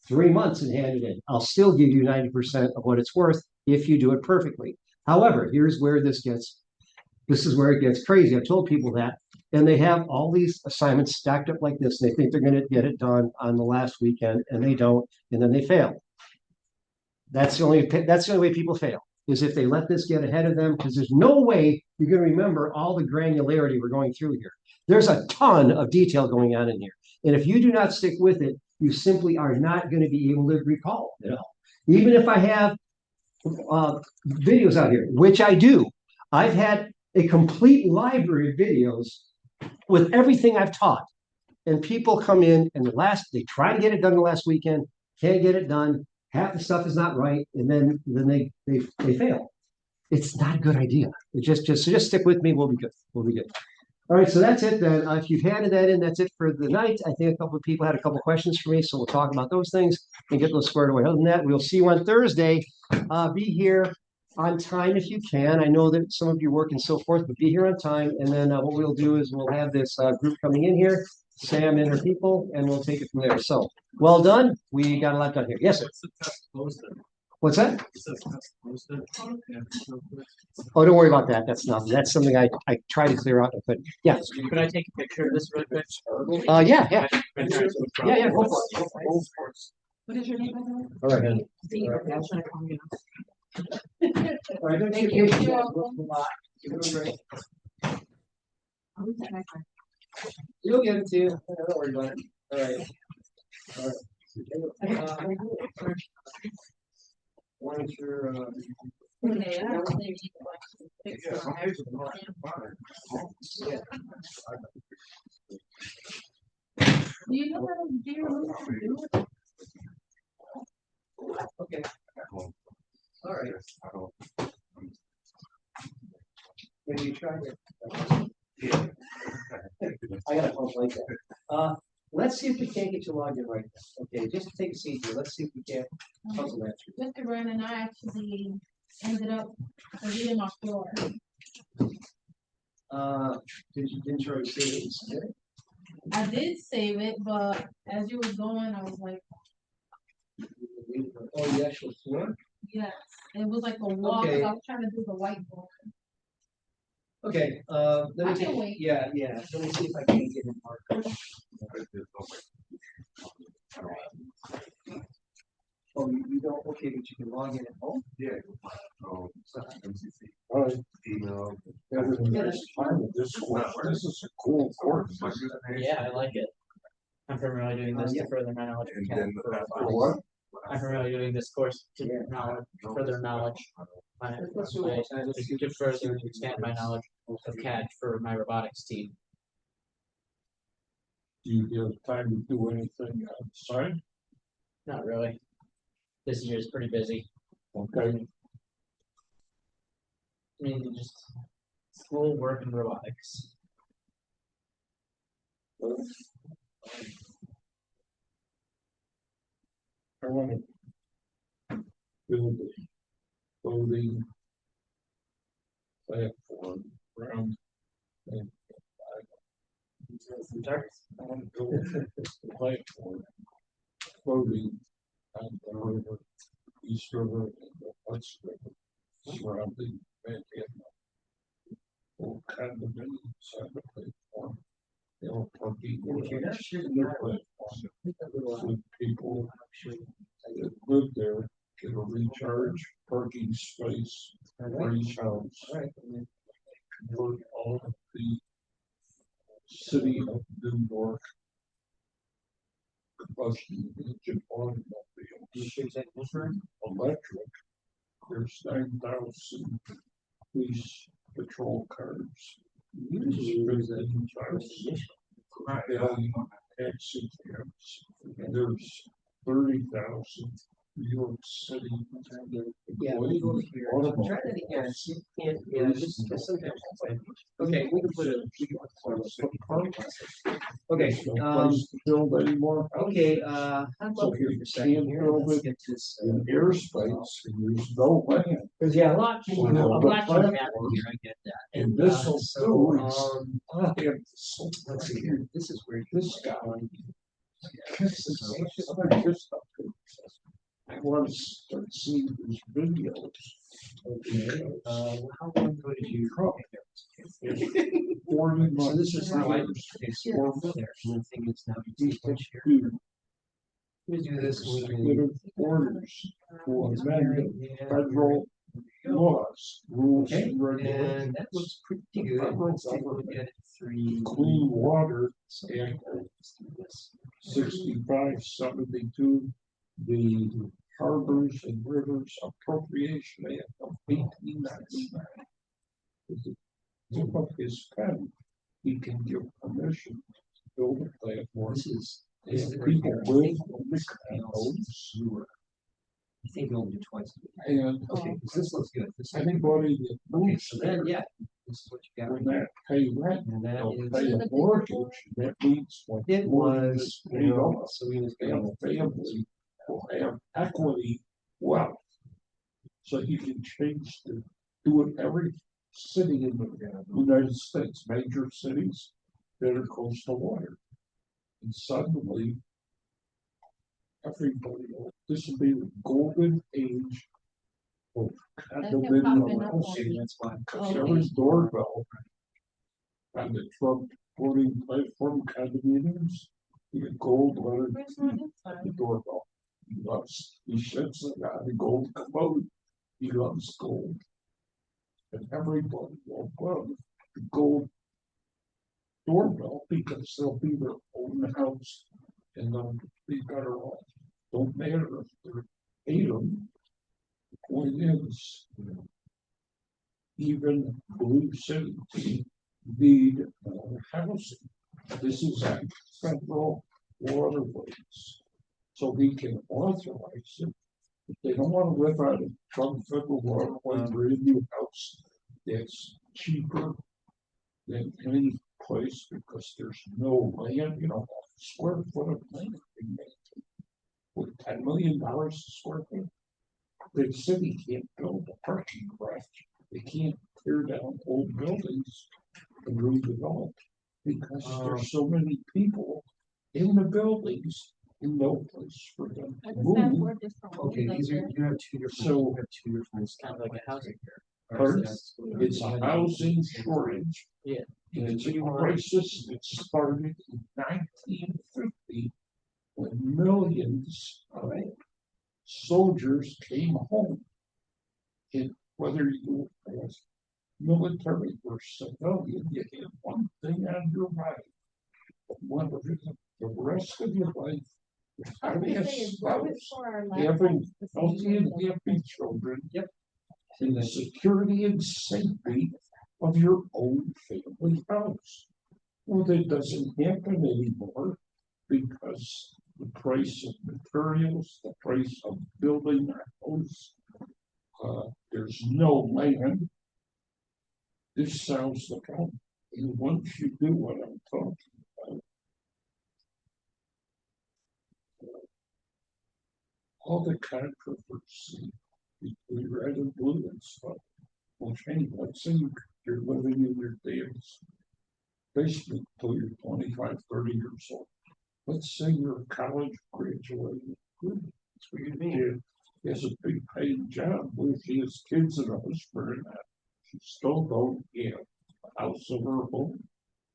3 months and hand it in, I'll still give you 90% of what it's worth if you do it perfectly. However, here's where this is where it gets crazy. I've told people that. And they have all these assignments stacked up like this. And they think they're going to get it done on the last weekend, and they don't, and then they fail. That's the only way people fail, is if they let this get ahead of them, because there's no way you're going to remember all the granularity we're going through here. There's a ton of detail going on in here. And if you do not stick with it, you simply are not going to be able to recall it all. Even if I have videos out here, which I do, I've had a complete library of videos with everything I've taught, and people come in and they try to get it done the last weekend, can't get it done, half the stuff is not right, and then they fail. It's not a good idea. So just stick with me. We'll be good. All right, so that's it then. If you've handed that in, that's it for the night. I think a couple of people had a couple of questions for me, so we'll talk about those things and get those squared away. Other than that, we'll see you on Thursday. Be here on time if you can. I know that some of you work and so forth, but be here on time. And then what we'll do is we'll have this group coming in here, Sam and her people, and we'll take it from there. So well done. We got a lot done here. Yes, sir. What's that? Oh, don't worry about that. That's nothing. That's something I tried to clear out. I couldn't. Yeah. Could I take a picture of this real quick? Yeah. Yeah, go for it. What is your name, by the way? All right. All right, Thank you. You'll get it too. Don't worry about it. All right. All right. Why don't you, Okay, I don't think you Do you know how to do your own? Okay, all right. Have you tried it? I got a phone like that. Let's see if we can't get you logged in right now. Okay, just take a seat here. Let's see if we can't puzzle that through. Mr. Brand and I actually ended up reading my floor. Didn't you already say it? Was there? I did save it, but as you were going, I was like, Oh, the actual floor? yes, it was like a wall, 'cause Okay. I was trying to do the whiteboard. Okay, let I me can take, wait. yeah, let me see if I can get it marked. Oh, you don't, okay, but you can log in at home? Yeah. Email. This is a cool course. Yeah, I like it. I'm primarily doing this Yeah. to further my knowledge. of And CAD then for after robotics. what? I'm primarily doing this course to Yeah. further knowledge. Let's do it. Let's see. To further expand my knowledge of CAD for my robotics team. Do you have time to do anything outside? Not really. This year is pretty busy. Okay. Mainly just school, work, and robotics. I want to build a clothing platform around. And I want to build a platform clothing on the river, East River and the West River, surrounding Manhattan. All condominiums on the platform. You know, parking. If you're not sure, the platform. So people that live there get a recharge parking space, free house. All right. Convert all of the city of New York combustion engine automobiles electric. There's 9,000 police patrol cars. Usually there's a Taxi cabs. There's 30,000 New York City. Yeah, we go here. Try that again. See if you can't, yeah, just sometimes. Okay, we can put a. Okay, Build anymore. okay, how about here for a second here? Let's get this. In airspace, and there's no land. Cause yeah, a lot can, So, a the lot can happen platform- here, I get that. And this will so, do is, I have so let's see here, this is where this guy. I want to start seeing these videos. Okay, how long ago did you? 40 months. So this is how I, okay, so we're there, and the thing is now you see which here. We do this, we can. Executive orders to amend Yeah. federal laws, rules Okay, and and regulations. that looks pretty good. Let's take a look at it. Three. Clean Water Okay, Act let's do this. 6572, the Harbors and Rivers Appropriation Act of 1899. If his pen, he can give permission to build a platform. This is And right people here. I live think on the canals. I think you only do twice. And Okay, 'cause this looks good. This is- anybody that Okay, moves so then, there, yeah, this is what you got. when that pay rent, And that they'll is, pay a mortgage, that means when it mortgage was, is paid off, so we was their going. family will have equity wealth. So you can change do it every city in the United States, major cities that are coastal water. And suddenly, everybody, this will be the golden age of condominium housing. That's why. Because every doorbell on the Trump voting platform condominiums, you get gold letter Where's my on the inside? doorbell. He ships it on the gold commode. He loves gold. And everybody will love the gold doorbell because they'll be their own house and they'll be better off. Don't matter if they're them. The point is, even blue cities need housing. This is a federal waterways. So we can authorize it If they don't wanna live out of some federal waterway brand new house, that's cheaper than any place because there's no land, square foot of land. being made. With $10 million a square foot. The city can't build a parking garage. They can't tear down old buildings and redevelop because there's so many people in the buildings and no place for them I to just have move. four different ones Okay, like these are, that. you have two different, So- you have two different. Kind of like a housing Pardon? It's a housing shortage. Yeah. And it's a crisis that started in 1950 when millions of soldiers came home. And whether you was military or civilian, you had one thing on your mind. One of the rest of your life, you had They a say it's Revit spouse, for our having laptops, the same healthy and thing. happy children. Yep. And the security and safety of your own family house. Well, that doesn't happen anymore because the price of materials, the price of building a house, there's no land. This sounds the problem. And once you do what I'm talking about, all the controversy between red and blue and stuff. Well, change. Let's say you're living in your dad's basement till you're 25, 30 years old. Let's say you're a college graduate. Good. That's what you need. He has a big paying job. Well, she has kids and a husband and that. She still don't have a house of her own.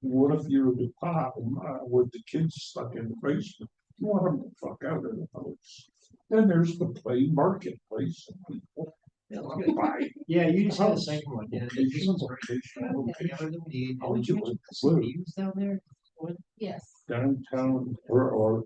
What if you're the pop and with the kids stuck in the basement? You want them to fuck out of the house. Then there's the plain marketplace and people want to buy. Yeah, you just had a House. second one, yeah. This Location, one's great. location, location. Everything we need. How would Did you put live? some views down there? Yes. Downtown or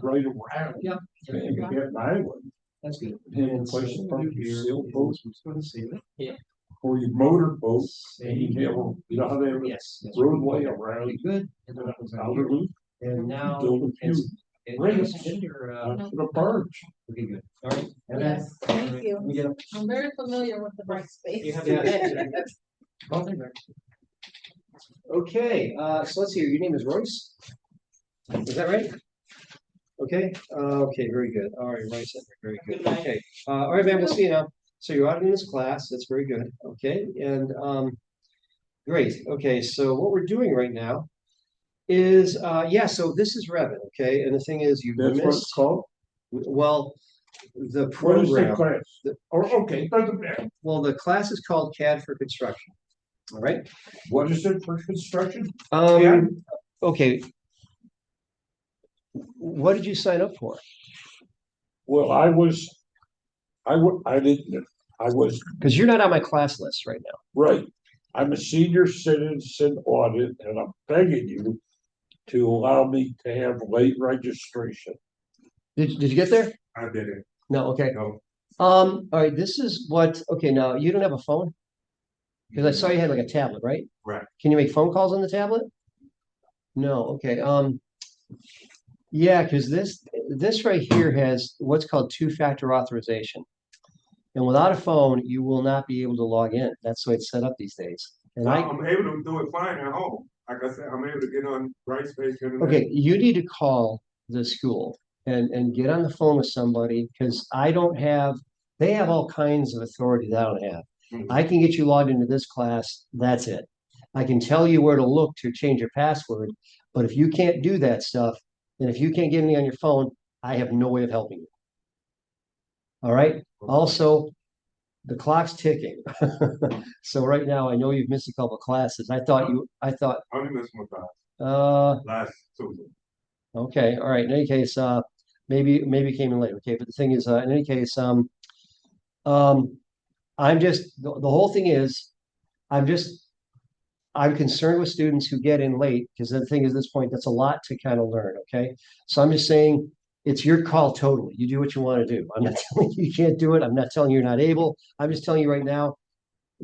right around. Yep. And you get an island, That's good. and so place to what park we'll do your here sailboat is we're just gonna save it. or your motorboat, and you have, how they have a Yes. roadway around. Pretty good. And then outer loop, And now. build a and- few and ramps send your, onto the barge. okay, good. All right. And then- Yes, thank you. Let me get up. I'm very familiar with the bright space. You have Yeah. to. Nothing there. Okay, so let's see, your name is Royce? Is that right? Okay, okay, very good. All right, Royce, very good. Good night. Okay, all right, man, we'll see you now. So you're out in this class, that's very good. Okay, and great. Okay, so what we're doing right now is, yeah, so this is Revit, okay? And the thing is, you That's what it's missed, called. well, the What is the program, class? the- Or, okay, doesn't matter. well, the class is called Cad for Construction. All right? What is it for construction? Okay. What did you sign up for? Well, I didn't, I was, Because you're not on my class list right now. right. I'm a senior citizen audit and I'm begging you to allow me to have late registration. Did you get there? I did it. No, okay. No. All right, this is what, okay, now you don't have a phone? Because I saw you had like a tablet, right? Right. Can you make phone calls on the tablet? No, okay, yeah, because this right here has what's called two-factor authorization. And without a phone, you will not be able to log in. That's the way it's set up these days. And I'm able to do it fine at home. Like I said, I'm able to get on Brightspace. okay, you need to call the school and get on the phone with somebody because they have all kinds of authority that I don't have. I can get you logged into this class, that's it. I can tell you where to look to change your password, but if you can't do that stuff, and if you can't get me on your phone, I have no way of helping you. All right, also, the clock's ticking. So right now, I know you've missed a couple classes. I thought, I only missed one class last Tuesday. okay, all right, in any case, maybe you came in late, okay, but the thing is, in any case, I'm just, the whole thing is, I'm concerned with students who get in late, because the thing is, at this point, that's a lot to kind of learn, okay? So I'm just saying, it's your call totally. You do what you want to do. I'm not telling you you can't do it. I'm not telling you you're not able. I'm just telling you right now,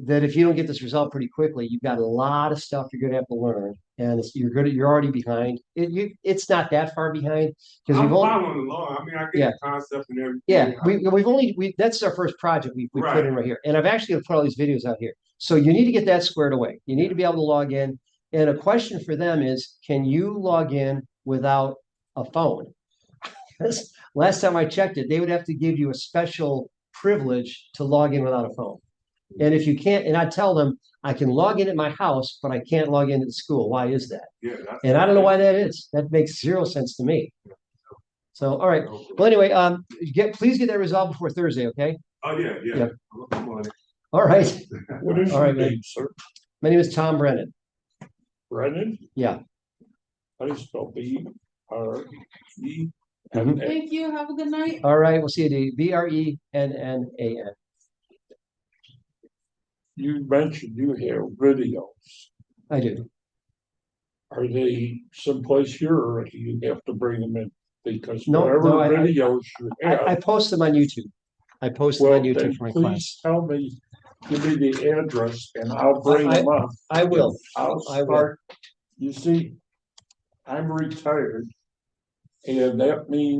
that if you don't get this resolved pretty quickly, you've got a lot of stuff you're gonna have to learn, and you're already behind. It's not that far behind because I'm we've only following along. I mean, I get Yeah. the concept and everything. yeah we that's our first project we put in right here, and I've actually put all these videos out here. So you need to get that squared away. You need to be able to log in, and a question for them is, can you log in without a phone? Because last time I checked it, they would have to give you a special privilege to log in without a phone. And if you can't, and I tell them I can log in at my house, but I can't log in at the school. Why is that? Yeah, that's. And I don't know why that is. That makes zero sense to me. So, all right. Well, anyway, please get that resolved before Thursday, okay? Oh, yeah. Yeah. I'm on it. All right. What is All your right, man. name, sir? My name is Tom Brennan. Brennan? Yeah. How do you spell B-R-E-N-N? Thank you, have a good night. All right. We'll see you, D. Brennan. You mentioned you have videos. I do. Are they someplace here or do you have to bring them in? Because No, whatever I videos you I have, post them on YouTube. I post them well, on YouTube then for my class. please tell me, give me the address and I'll bring them up. I will. I'll I will. start, you see, I'm retired. And that means